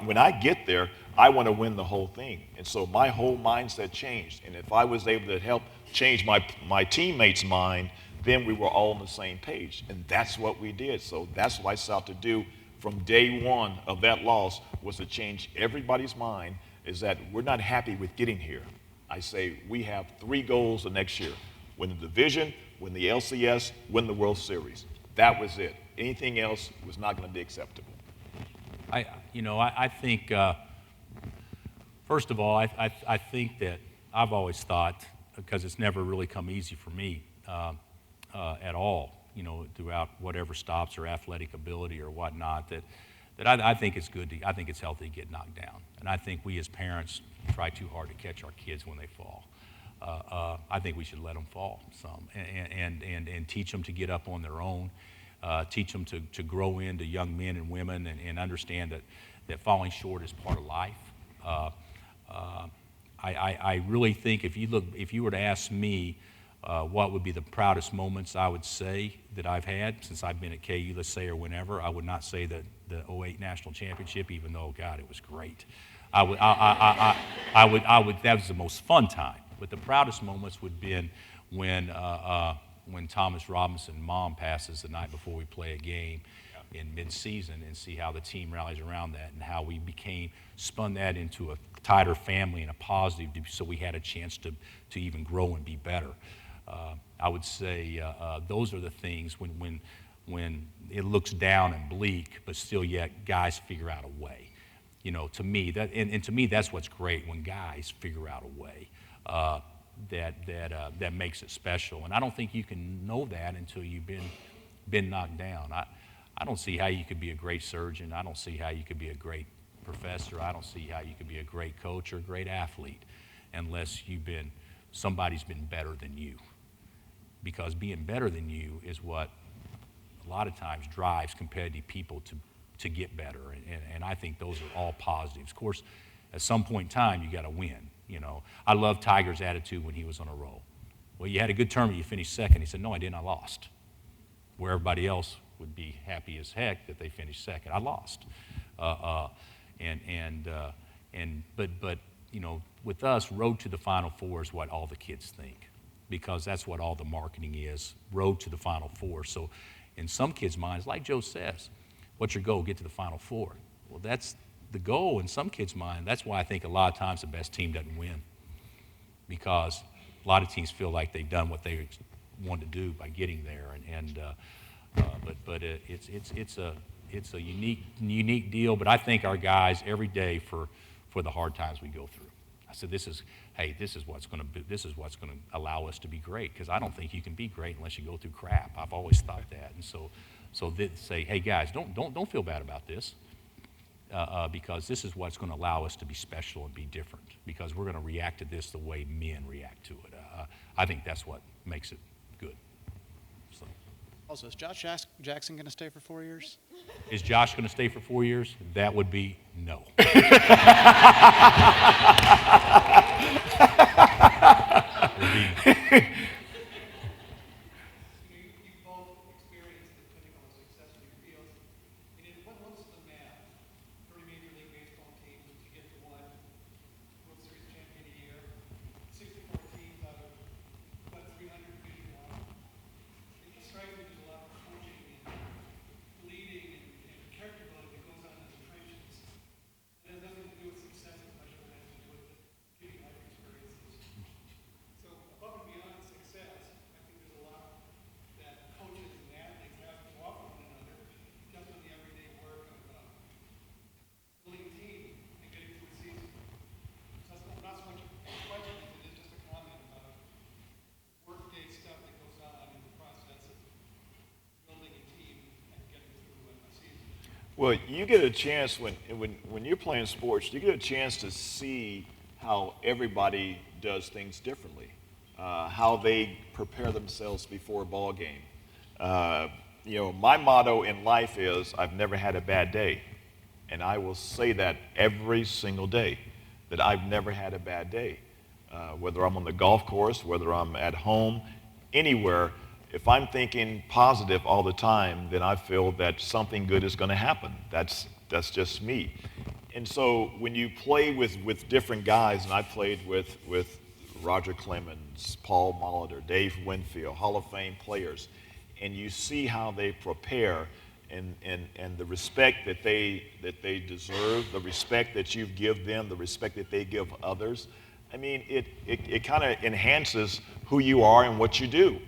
when I get there, I want to win the whole thing. And so my whole mindset changed. And if I was able to help change my teammates' mind, then we were all on the same page. And that's what we did. So that's what I set out to do from day one of that loss was to change everybody's mind is that we're not happy with getting here. I say we have 3 goals the next year. Win the division, win the LCS, win the World Series. That was it. Anything else was not going to be acceptable.
I think, first of all, I think that I've always thought, because it's never really come easy for me at all, throughout whatever stops or athletic ability or whatnot, that I think it's good, I think it's healthy to get knocked down. And I think we as parents try too hard to catch our kids when they fall. I think we should let them fall some and teach them to get up on their own, teach them to grow into young men and women and understand that falling short is part of life. I really think if you were to ask me what would be the proudest moments I would say that I've had since I've been at KU, let's say, or whenever, I would not say the '08 National Championship, even though, God, it was great. I would, that was the most fun time. But the proudest moments would be when Thomas Robinson's mom passes the night before we play a game in mid-season and see how the team rallies around that and how we spun that into a tighter family and a positive so we had a chance to even grow and be better. I would say those are the things when it looks down and bleak, but still yet guys figure out a way. To me, to me that's what's great when guys figure out a way. That makes it special. And I don't think you can know that until you've been knocked down. I don't see how you could be a great surgeon. I don't see how you could be a great professor. I don't see how you could be a great coach or a great athlete unless somebody's been better than you. Because being better than you is what a lot of times drives competitive people to get better. And I think those are all positives. Of course, at some point in time, you got to win. I love Tiger's attitude when he was on a roll. Well, you had a good tournament, you finished second. He said, no, I didn't, I lost. Where everybody else would be happy as heck that they finished second. I lost. But with us, road to the Final Four is what all the kids think, because that's what all the marketing is, road to the Final Four. So in some kids' minds, like Joe says, what's your goal? Get to the Final Four. Well, that's the goal in some kids' mind. That's why I think a lot of times the best team doesn't win, because a lot of teams feel like they've done what they wanted to do by getting there. But it's a unique deal. But I thank our guys every day for the hard times we go through. I said, this is what's going to allow us to be great, because I don't think you can be great unless you go through crap. I've always thought that. And so they say, hey guys, don't feel bad about this, because this is what's going to allow us to be special and be different, because we're going to react to this the way men react to it. I think that's what makes it good. So.
Also, is Josh Jackson going to stay for 4 years?
Is Josh going to stay for 4 years? That would be no.
Well, you get a chance when you're playing sports, you get a chance to see how everybody does things differently, how they prepare themselves before a ball game. My motto in life is I've never had a bad day, and I will say that every single day, that I've never had a bad day, whether I'm on the golf course, whether I'm at home, anywhere. If I'm thinking positive all the time, then I feel that something good is going to happen. That's just me. And so when you play with different guys, and I played with Roger Clemens, Paul Molitor, Dave Winfield, Hall of Fame players, and you see how they prepare and the respect that they deserve, the respect that you give them, the respect that they give others. I mean, it kind of enhances who you are and what you do.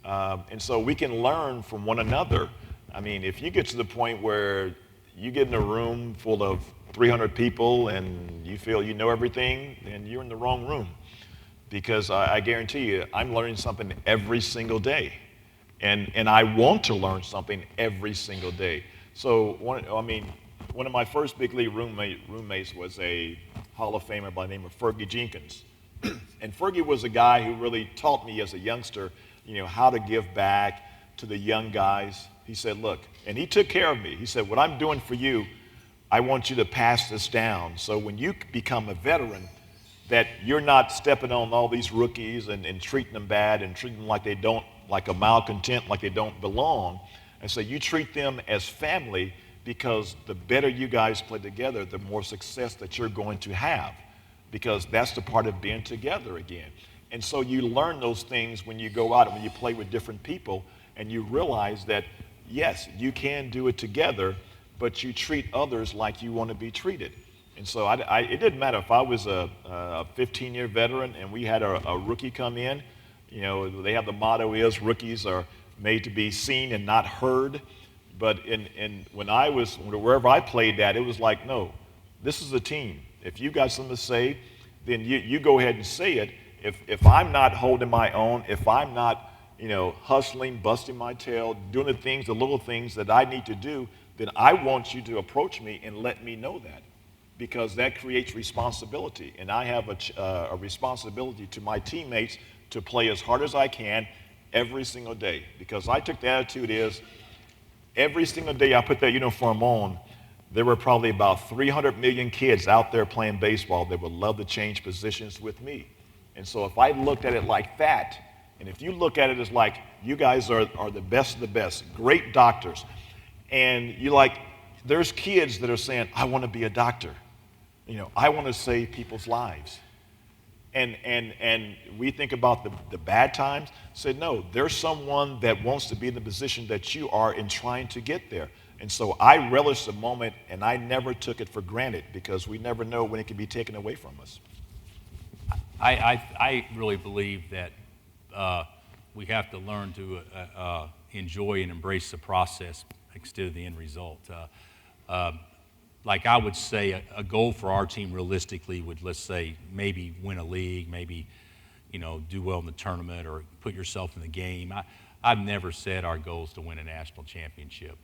And so we can learn from one another. I mean, if you get to the point where you get in a room full of 300 people and you feel you know everything, then you're in the wrong room. Because I guarantee you, I'm learning something every single day. And I want to learn something every single day. So, one of my first big league roommates was a Hall of Famer by the name of Fergie Jenkins. And Fergie was a guy who really taught me as a youngster, how to give back to the young guys. He said, look, and he took care of me. He said, what I'm doing for you, I want you to pass this down. So when you become a veteran, that you're not stepping on all these rookies and treating them bad and treating them like a malcontent, like they don't belong. And so you treat them as family, because the better you guys play together, the more success that you're going to have, because that's the part of being together again. And so you learn those things when you go out and when you play with different people, and you realize that, yes, you can do it together, but you treat others like you want to be treated. And so it didn't matter if I was a 15-year veteran and we had a rookie come in. They have the motto is rookies are made to be seen and not heard. But wherever I played that, it was like, no, this is a team. If you got something to say, then you go ahead and say it. If I'm not holding my own, if I'm not, hustling, busting my tail, doing the little things that I need to do, then I want you to approach me and let me know that, because that creates responsibility. And I have a responsibility to my teammates to play as hard as I can every single day, because I took the attitude is every single day I put that uniform on, there were probably about 300 million kids out there playing baseball that would love to change positions with me. And so if I looked at it like that, and if you look at it as like, you guys are the best of the best, great doctors, and there's kids that are saying, I want to be a doctor. I want to save people's lives. And we think about the bad times, say, no, there's someone that wants to be in the position that you are in trying to get there. And so I relish the moment, and I never took it for granted, because we never know when it can be taken away from us.
I really believe that we have to learn to enjoy and embrace the process instead of the end result. like I would say a goal for our team realistically would, let's say, maybe win a league, maybe, do well in the tournament or put yourself in the game. I've never said our goal is to win a national championship.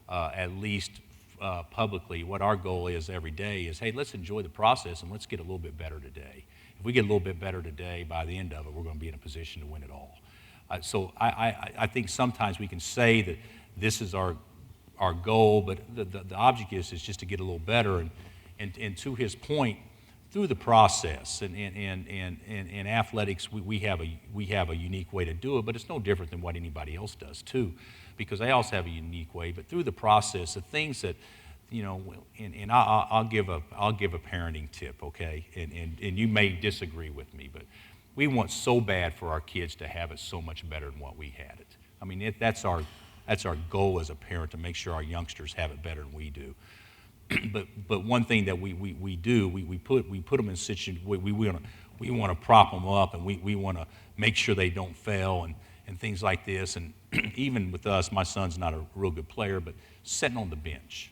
At least publicly, what our goal is every day is, hey, let's enjoy the process and let's get a little bit better today. If we get a little bit better today, by the end of it, we're going to be in a position to win it all. So I think sometimes we can say that this is our goal, but the object is just to get a little better. And to his point, through the process and in athletics, we have a unique way to do it, but it's no different than what anybody else does too, because they also have a unique way. But through the process, the things that and I'll give a parenting tip, okay? And you may disagree with me, but we want so bad for our kids to have it so much better than what we had it. I mean, that's our goal as a parent, to make sure our youngsters have it better than we do. But one thing that we do, we put them in situations we want to prop them up, and we want to make sure they don't fail and things like this. And even with us, my son's not a real good player, but sitting on the bench.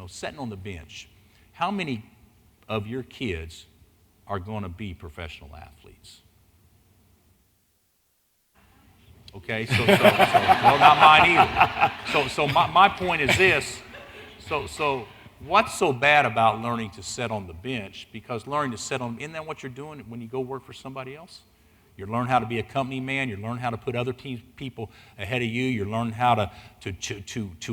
Sitting on the bench. How many of your kids are going to be professional athletes? Okay, so well, not mine either. So my point is this. So what's so bad about learning to sit on the bench? Because learning to sit on, isn't that what you're doing when you go work for somebody else? You learn how to be a company man. You learn how to put other people ahead of you. You learn how to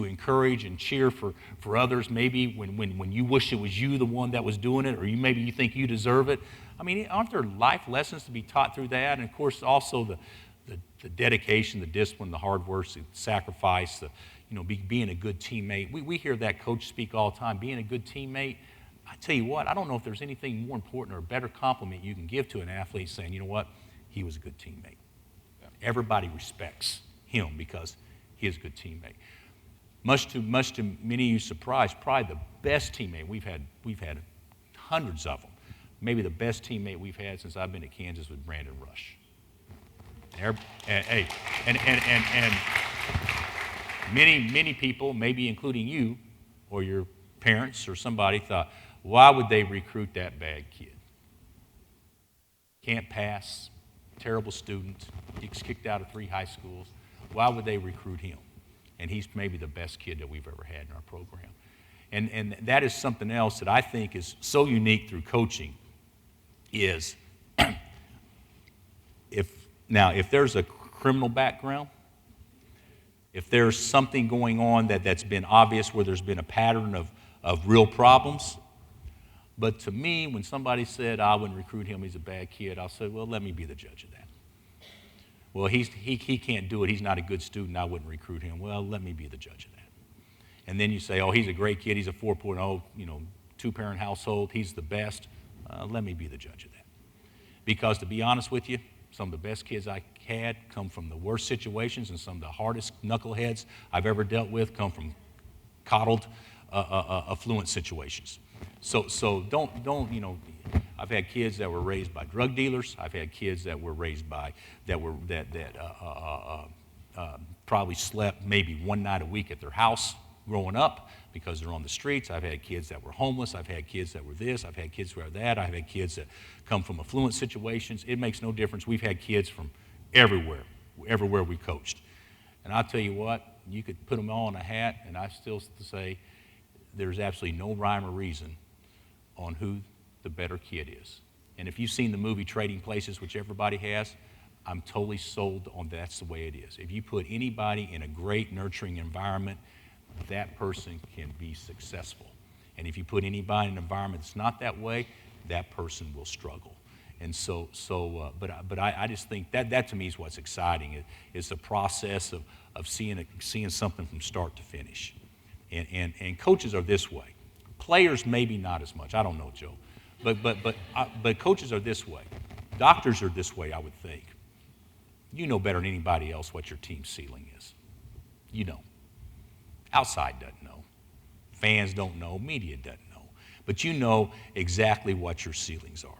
encourage and cheer for others. Maybe when you wish it was you the one that was doing it, or maybe you think you deserve it. I mean, aren't there life lessons to be taught through that? And of course, also the dedication, the discipline, the hard work, the sacrifice, being a good teammate. We hear that coach speak all the time. Being a good teammate. I tell you what, I don't know if there's anything more important or a better compliment you can give to an athlete, saying, you know what, he was a good teammate. Yeah. Everybody respects him because he is a good teammate. Much to many of you surprise, probably the best teammate we've had hundreds of them. Maybe the best teammate we've had since I've been at Kansas was Brandon Rush. And many people, maybe including you or your parents or somebody, thought, why would they recruit that bad kid? Can't pass, terrible student, gets kicked out of 3 high schools. Why would they recruit him? And he's maybe the best kid that we've ever had in our program. And that is something else that I think is so unique through coaching is if there's a criminal background, if there's something going on that's been obvious where there's been a pattern of real problems. But to me, when somebody said, I wouldn't recruit him, he's a bad kid, I'll say, well, let me be the judge of that. Well, he can't do it, he's not a good student, I wouldn't recruit him. Well, let me be the judge of that. And then you say, oh, he's a great kid, he's a 4.0, 2-parent household, he's the best. Let me be the judge of that. Because to be honest with you, some of the best kids I had come from the worst situations, and some of the hardest knuckleheads I've ever dealt with come from coddled, affluent situations. So don't I've had kids that were raised by drug dealers. I've had kids that were raised by that probably slept maybe one night a week at their house growing up because they're on the streets. I've had kids that were homeless. I've had kids that were this. I've had kids who are that. I've had kids that come from affluent situations. It makes no difference. We've had kids from everywhere we coached. And I'll tell you what, you could put them all in a hat, and I still say there's absolutely no rhyme or reason on who the better kid is. And if you've seen the movie Trading Places, which everybody has, I'm totally sold on that's the way it is. If you put anybody in a great, nurturing environment, that person can be successful. And if you put anybody in an environment that's not that way, that person will struggle. And but I just think that to me is what's exciting. It's the process of seeing something from start to finish. And coaches are this way. Players maybe not as much. I don't know, Joe. But coaches are this way. Doctors are this way, I would think. You know better than anybody else what your team's ceiling is. You know. Outside doesn't know. Fans don't know. Media doesn't know. But you know exactly what your ceilings are.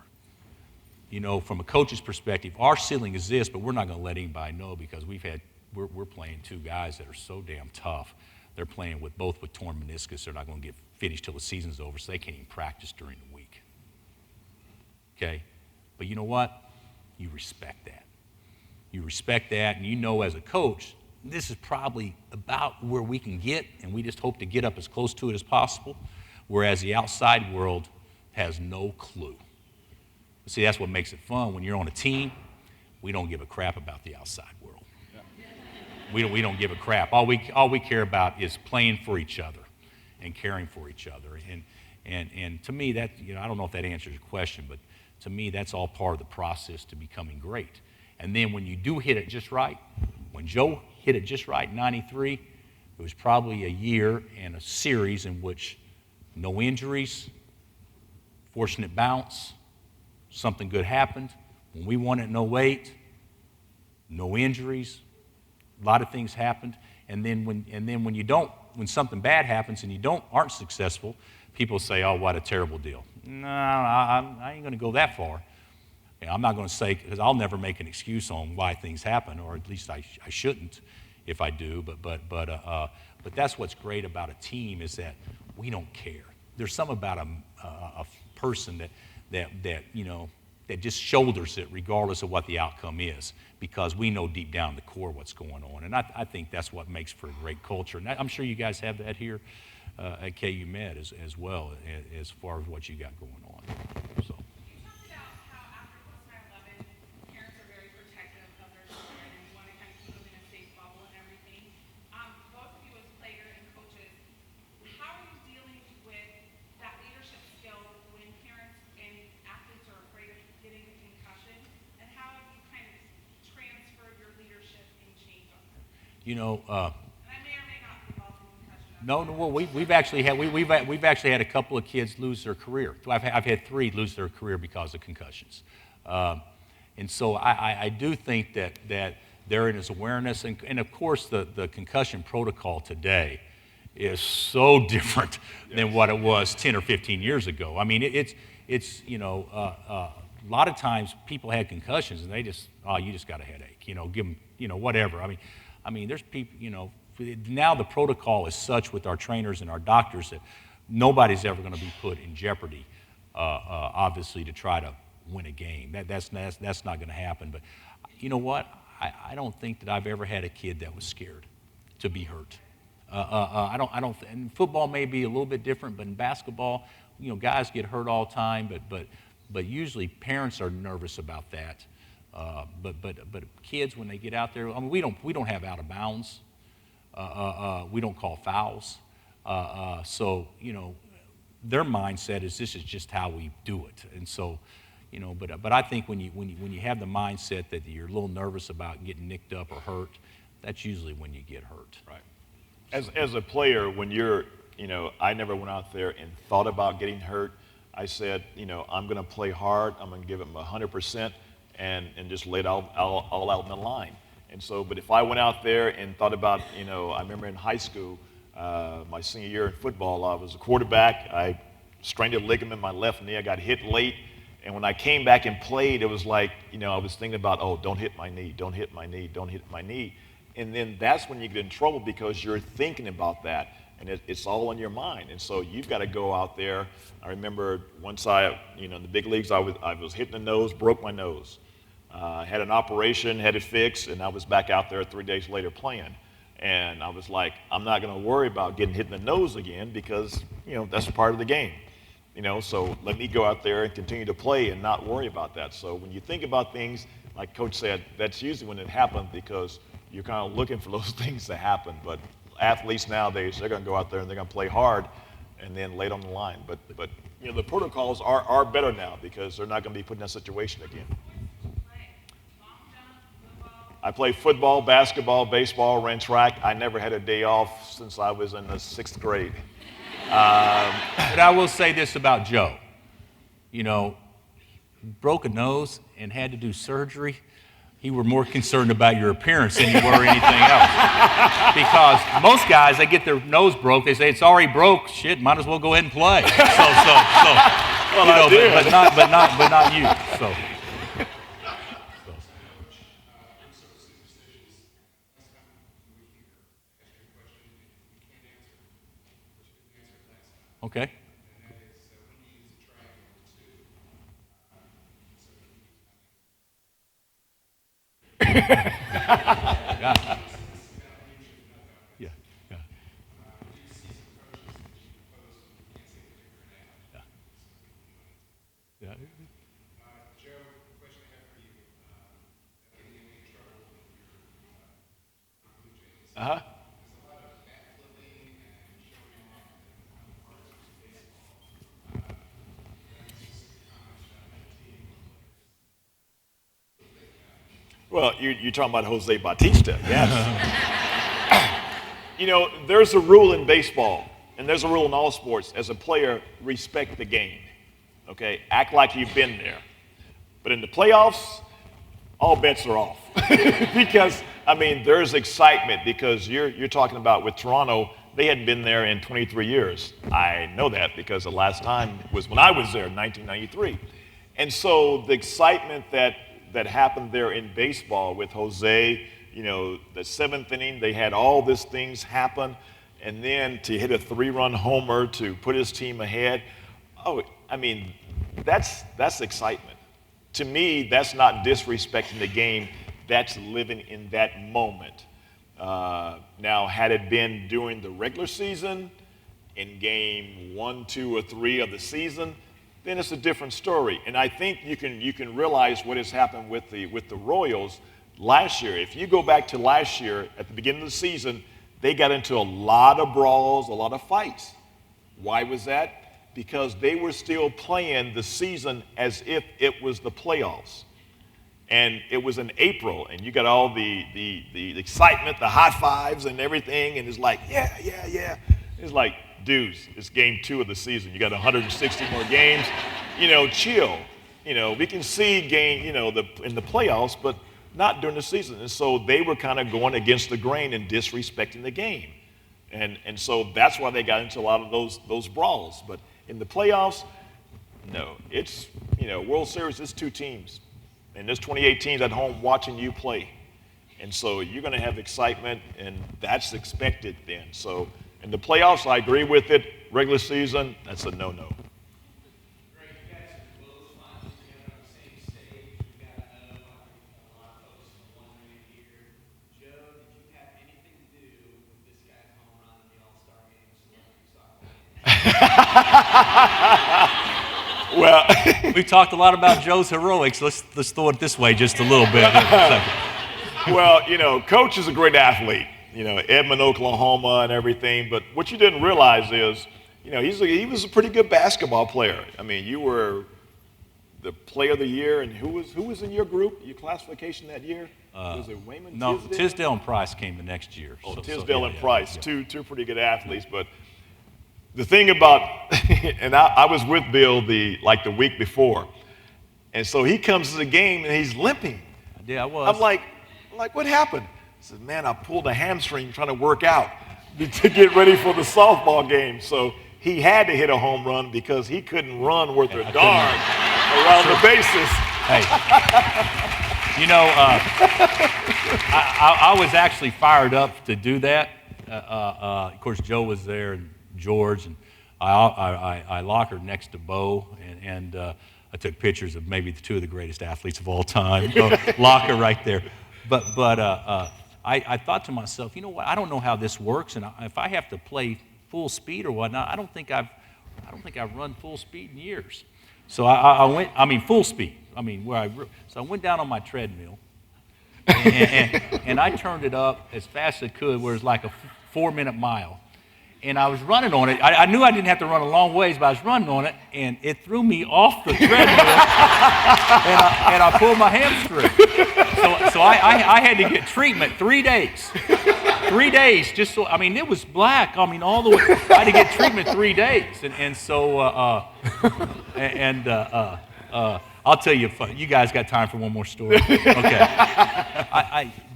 From a coach's perspective, our ceiling is this, but we're not going to let anybody know because we're playing 2 guys that are so damn tough they're playing with both with torn meniscus. They're not going to get finished till the season's over, so they can't even practice during the week. Okay? But you know what? You respect that. You respect that, and you know as a coach, this is probably about where we can get, and we just hope to get up as close to it as possible, whereas the outside world has no clue. See, that's what makes it fun. When you're on a team, we don't give a crap about the outside world. We don't give a crap. All we care about is playing for each other and caring for each other. And to me, that, I don't know if that answers your question, but to me, that's all part of the process to becoming great. And then when you do hit it just right, when Joe hit it just right in '93, it was probably a year and a series in which no injuries, fortunate bounce, something good happened. When we won it in '08, no injuries, a lot of things happened. And then when something bad happens and you aren't successful, people say, "Oh, what a terrible deal." No, I ain't going to go that far. I'm not going to say, because I'll never make an excuse on why things happen, or at least I shouldn't if I do. But that's what's great about a team, is that we don't care. There's something about a person that just shoulders it regardless of what the outcome is, because we know deep down the core what's going on. And I think that's what makes for a great culture. And I'm sure you guys have that here at KU Med as well, as far as what you got going on. So. No. Well, we've actually had a couple of kids lose their career. I've had 3 lose their career because of concussions, and so I do think that there is awareness, and of course the concussion protocol today is so different than what it was 10 or 15 years ago. I mean, it's a lot of times people had concussions and they just, you just got a headache, give them, whatever. I mean, there's people, now the protocol is such with our trainers and our doctors that nobody's ever going to be put in jeopardy, obviously, to try to win a game. That's not going to happen. But you know what? I don't think that I've ever had a kid that was scared to be hurt. And football may be a little bit different, but in basketball, guys get hurt all the time. But usually parents are nervous about that. But kids, when they get out there, we don't have out of bounds. We don't call fouls. So their mindset is this is just how we do it. And so, but I think when you have the mindset that you're a little nervous about getting nicked up or hurt, that's usually when you get hurt.
Right. As a player, when you're, I never went out there and thought about getting hurt. I said, I'm going to play hard. I'm going to give it 100% and just lay it all out in the line. And so, but if I went out there and thought about, I remember in high school, my senior year in football, I was a quarterback. I strained a ligament in my left knee. I got hit late. And when I came back and played, it was like, I was thinking about, oh, don't hit my knee, don't hit my knee, don't hit my kney. And then that's when you get in trouble, because you're thinking about that, and it's all in your mind. And so you've got to go out there. I remember once in the big leagues, I was hitting the nose, broke my nose. Had an operation, had it fixed, and I was back out there 3 days later playing. And I was like, I'm not going to worry about getting hit in the nose again, because, that's part of the game. So let me go out there and continue to play and not worry about that. So when you think about things, like Coach said, that's usually when it happens, because you're kind of looking for those things to happen. But athletes nowadays, they're going to go out there and they're going to play hard and then lay it on the line. But the protocols are better now, because they're not going to be put in that situation again. I played football, basketball, baseball, ran track. I never had a day off since I was in the 6th grade.
But I will say this about Joe. Broke a nose and had to do surgery. You were more concerned about your appearance than you were anything else. Because most guys, they get their nose broke, they say, it's already broke, shit, might as well go ahead and play. But not you. So. Okay. Yeah. Yeah. Yeah. Yeah.
Uh-huh. Well, you're talking about Jose Bautista, yes. You know, there's a rule in baseball, and there's a rule in all sports. As a player, respect the game. Okay? Act like you've been there. But in the playoffs, all bets are off. Because, I mean, there's excitement because you're talking about with Toronto, they hadn't been there in 23 years. I know that because the last time was when I was there in 1993. And so the excitement that happened there in baseball with Jose, you know, the seventh inning, they had all these things happen. And then to hit a 3-run homer to put his team ahead. Oh, I mean, that's excitement. To me, that's not disrespecting the game. That's living in that moment. Now, had it been during the regular season, in game 1, 2, or 3 of the season, then it's a different story. And I think you can realize what has happened with the Royals last year. If you go back to last year, at the beginning of the season, they got into a lot of brawls, a lot of fights. Why was that? Because they were still playing the season as if it was the playoffs. And it was in April, and you got all the excitement, the high fives and everything, and it's like, yeah, yeah, yeah. It's like, dudes, it's game 2 of the season. You got 160 more games. You know, chill. You know, we can see game, you know, in the playoffs, but not during the season. And so they were kind of going against the grain and disrespecting the game. And so that's why they got into a lot of those brawls. But in the playoffs, no. It's, you know, World Series, it's 2 teams. And there's 28 teams at home watching you play. And so you're going to have excitement, and that's expected then. So in the playoffs, I agree with it. Regular season, that's a no-no. Well,
We've talked a lot about Joe's heroics. Let's throw it this way just a little bit.
well, you know, Coach is a great athlete. You know, Edmond, Oklahoma, and everything. But what you didn't realize is, you know, he was a pretty good basketball player. I mean, you were the player of the year, and who was in your group, your classification that year? Was it Wayman?
No,
Tisdale?
Tisdale and Price came the next year.
Oh,
So-
Tisdale
yeah,
and
yeah,
Price,
yeah.
two pretty good athletes. But the thing about, and I was with Bill the week before, and so he comes to the game and he's limping.
Yeah, I was.
I'm like, what happened? He said, man, I pulled a hamstring trying to work out to get ready for the softball game. So he had to hit a home run because he couldn't run worth a darn around the bases.
Hey, you know, I was actually fired up to do that. Of course, Joe was there and George, and I lockered next to Bo, and I took pictures of maybe 2 of the greatest athletes of all time. Locker right there. But I thought to myself, you know what? I don't know how this works, and if I have to play full speed or whatnot, I don't think I've run full speed in years. So I went. I mean, full speed. I mean, so I went down on my treadmill, and I turned it up as fast as I could, where it's like a 4-minute mile. And I was running on it. I knew I didn't have to run a long ways, but I was running on it, and it threw me off the treadmill, and I pulled my hamstring. So I had to get treatment 3 days. 3 days, just so, I mean, it was black. I mean, all the way. I had to get treatment 3 days. And so, I'll tell you, you guys got time for one more story? Okay.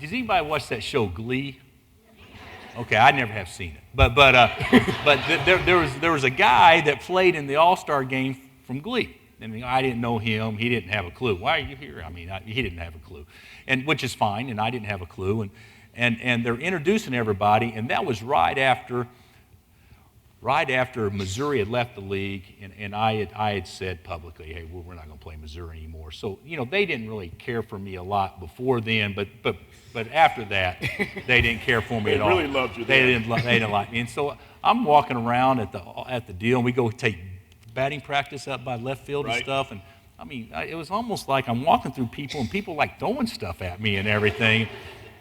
Does anybody watch that show, Glee? Okay, I never have seen it, but there was a guy that played in the All-Star game from Glee, and I didn't know him. He didn't have a clue. Why are you here? I mean, he didn't have a clue, and which is fine, and I didn't have a clue, and they're introducing everybody, and that was right after right after Missouri had left the league, and I had said publicly, hey, we're not going to play Missouri anymore. So, they didn't really care for me a lot before then, but after that, they didn't care for me at all.
They really loved you
They
then.
didn't like me. And so I'm walking around at the deal, and we go take batting practice up by left field and
Right.
stuff, and it was almost like I'm walking through people, and people like throwing stuff at me and everything.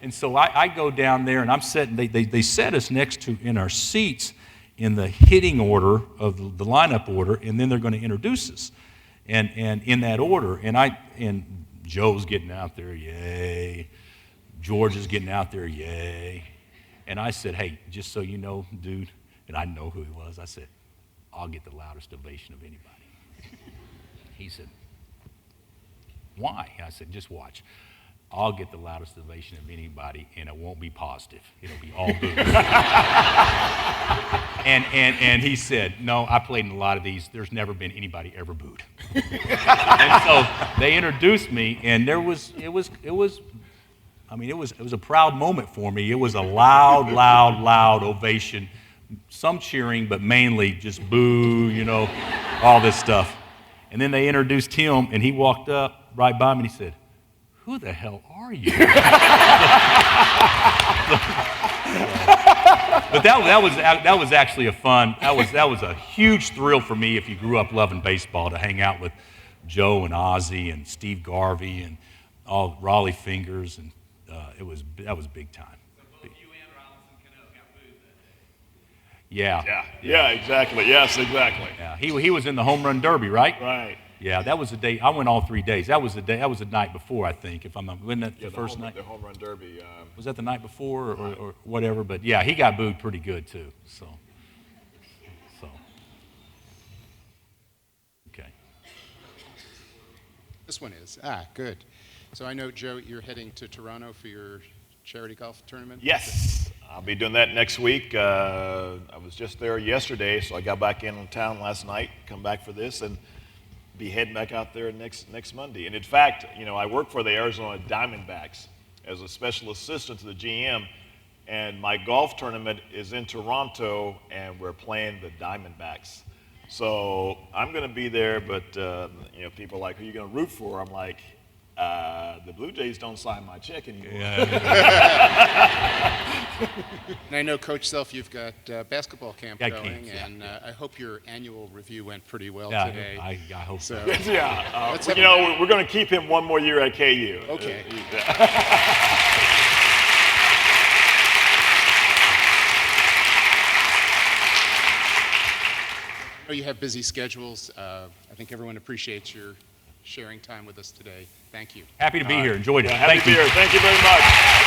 And so I go down there, and I'm sitting, they set us next to, in our seats, in the hitting order of the lineup order, and then they're going to introduce us, and in that order. And Joe's getting out there, yay. George is getting out there, yay. And I said, hey, just so you know, dude, and I know who he was. I said, I'll get the loudest ovation of anybody. He said, why? I said, just watch. I'll get the loudest ovation of anybody, and it won't be positive. It'll be all boos. and he said, no, I played in a lot of these. There's never been anybody ever booed. And so they introduced me, and it was a proud moment for me. It was a loud ovation. Some cheering, but mainly just boo, all this stuff. And then they introduced him, and he walked up right by me, and he said, who the hell are you? But that was actually that was a huge thrill for me if you grew up loving baseball, to hang out with Joe and Ozzie and Steve Garvey and all Raleigh Fingers, and that was big time. Yeah.
Yeah, exactly. Yes, exactly.
Yeah, he was in the home run derby, right?
Right.
Yeah, that was the day. I went all 3 days. That was the night before, I think. If I'm not, wasn't that the first night?
The home run derby.
Was that the night before or whatever? But yeah, he got booed pretty good too. So. Okay.
This one is. Good. So I know, Joe, you're heading to Toronto for your charity golf tournament?
Yes, I'll be doing that next week. I was just there yesterday, so I got back in town last night, come back for this, and be heading back out there next Monday. And in fact, I work for the Arizona Diamondbacks as a special assistant to the GM, and my golf tournament is in Toronto, and we're playing the Diamondbacks. So I'm going to be there, but people are like, who are you going to root for? I'm like, the Blue Jays don't sign my check anymore.
And I know, Coach Self, you've got basketball camp
Got
going,
camps, yeah.
and I hope your annual review went pretty well
Yeah,
today.
I hope so.
Yeah,
Let's have
we're going to keep him one more year at KU.
Okay. I know you have busy schedules. I think everyone appreciates your sharing time with us today. Thank you.
Happy to be here. Enjoyed it.
Happy
Thank
to be
you.
here. Thank you very much.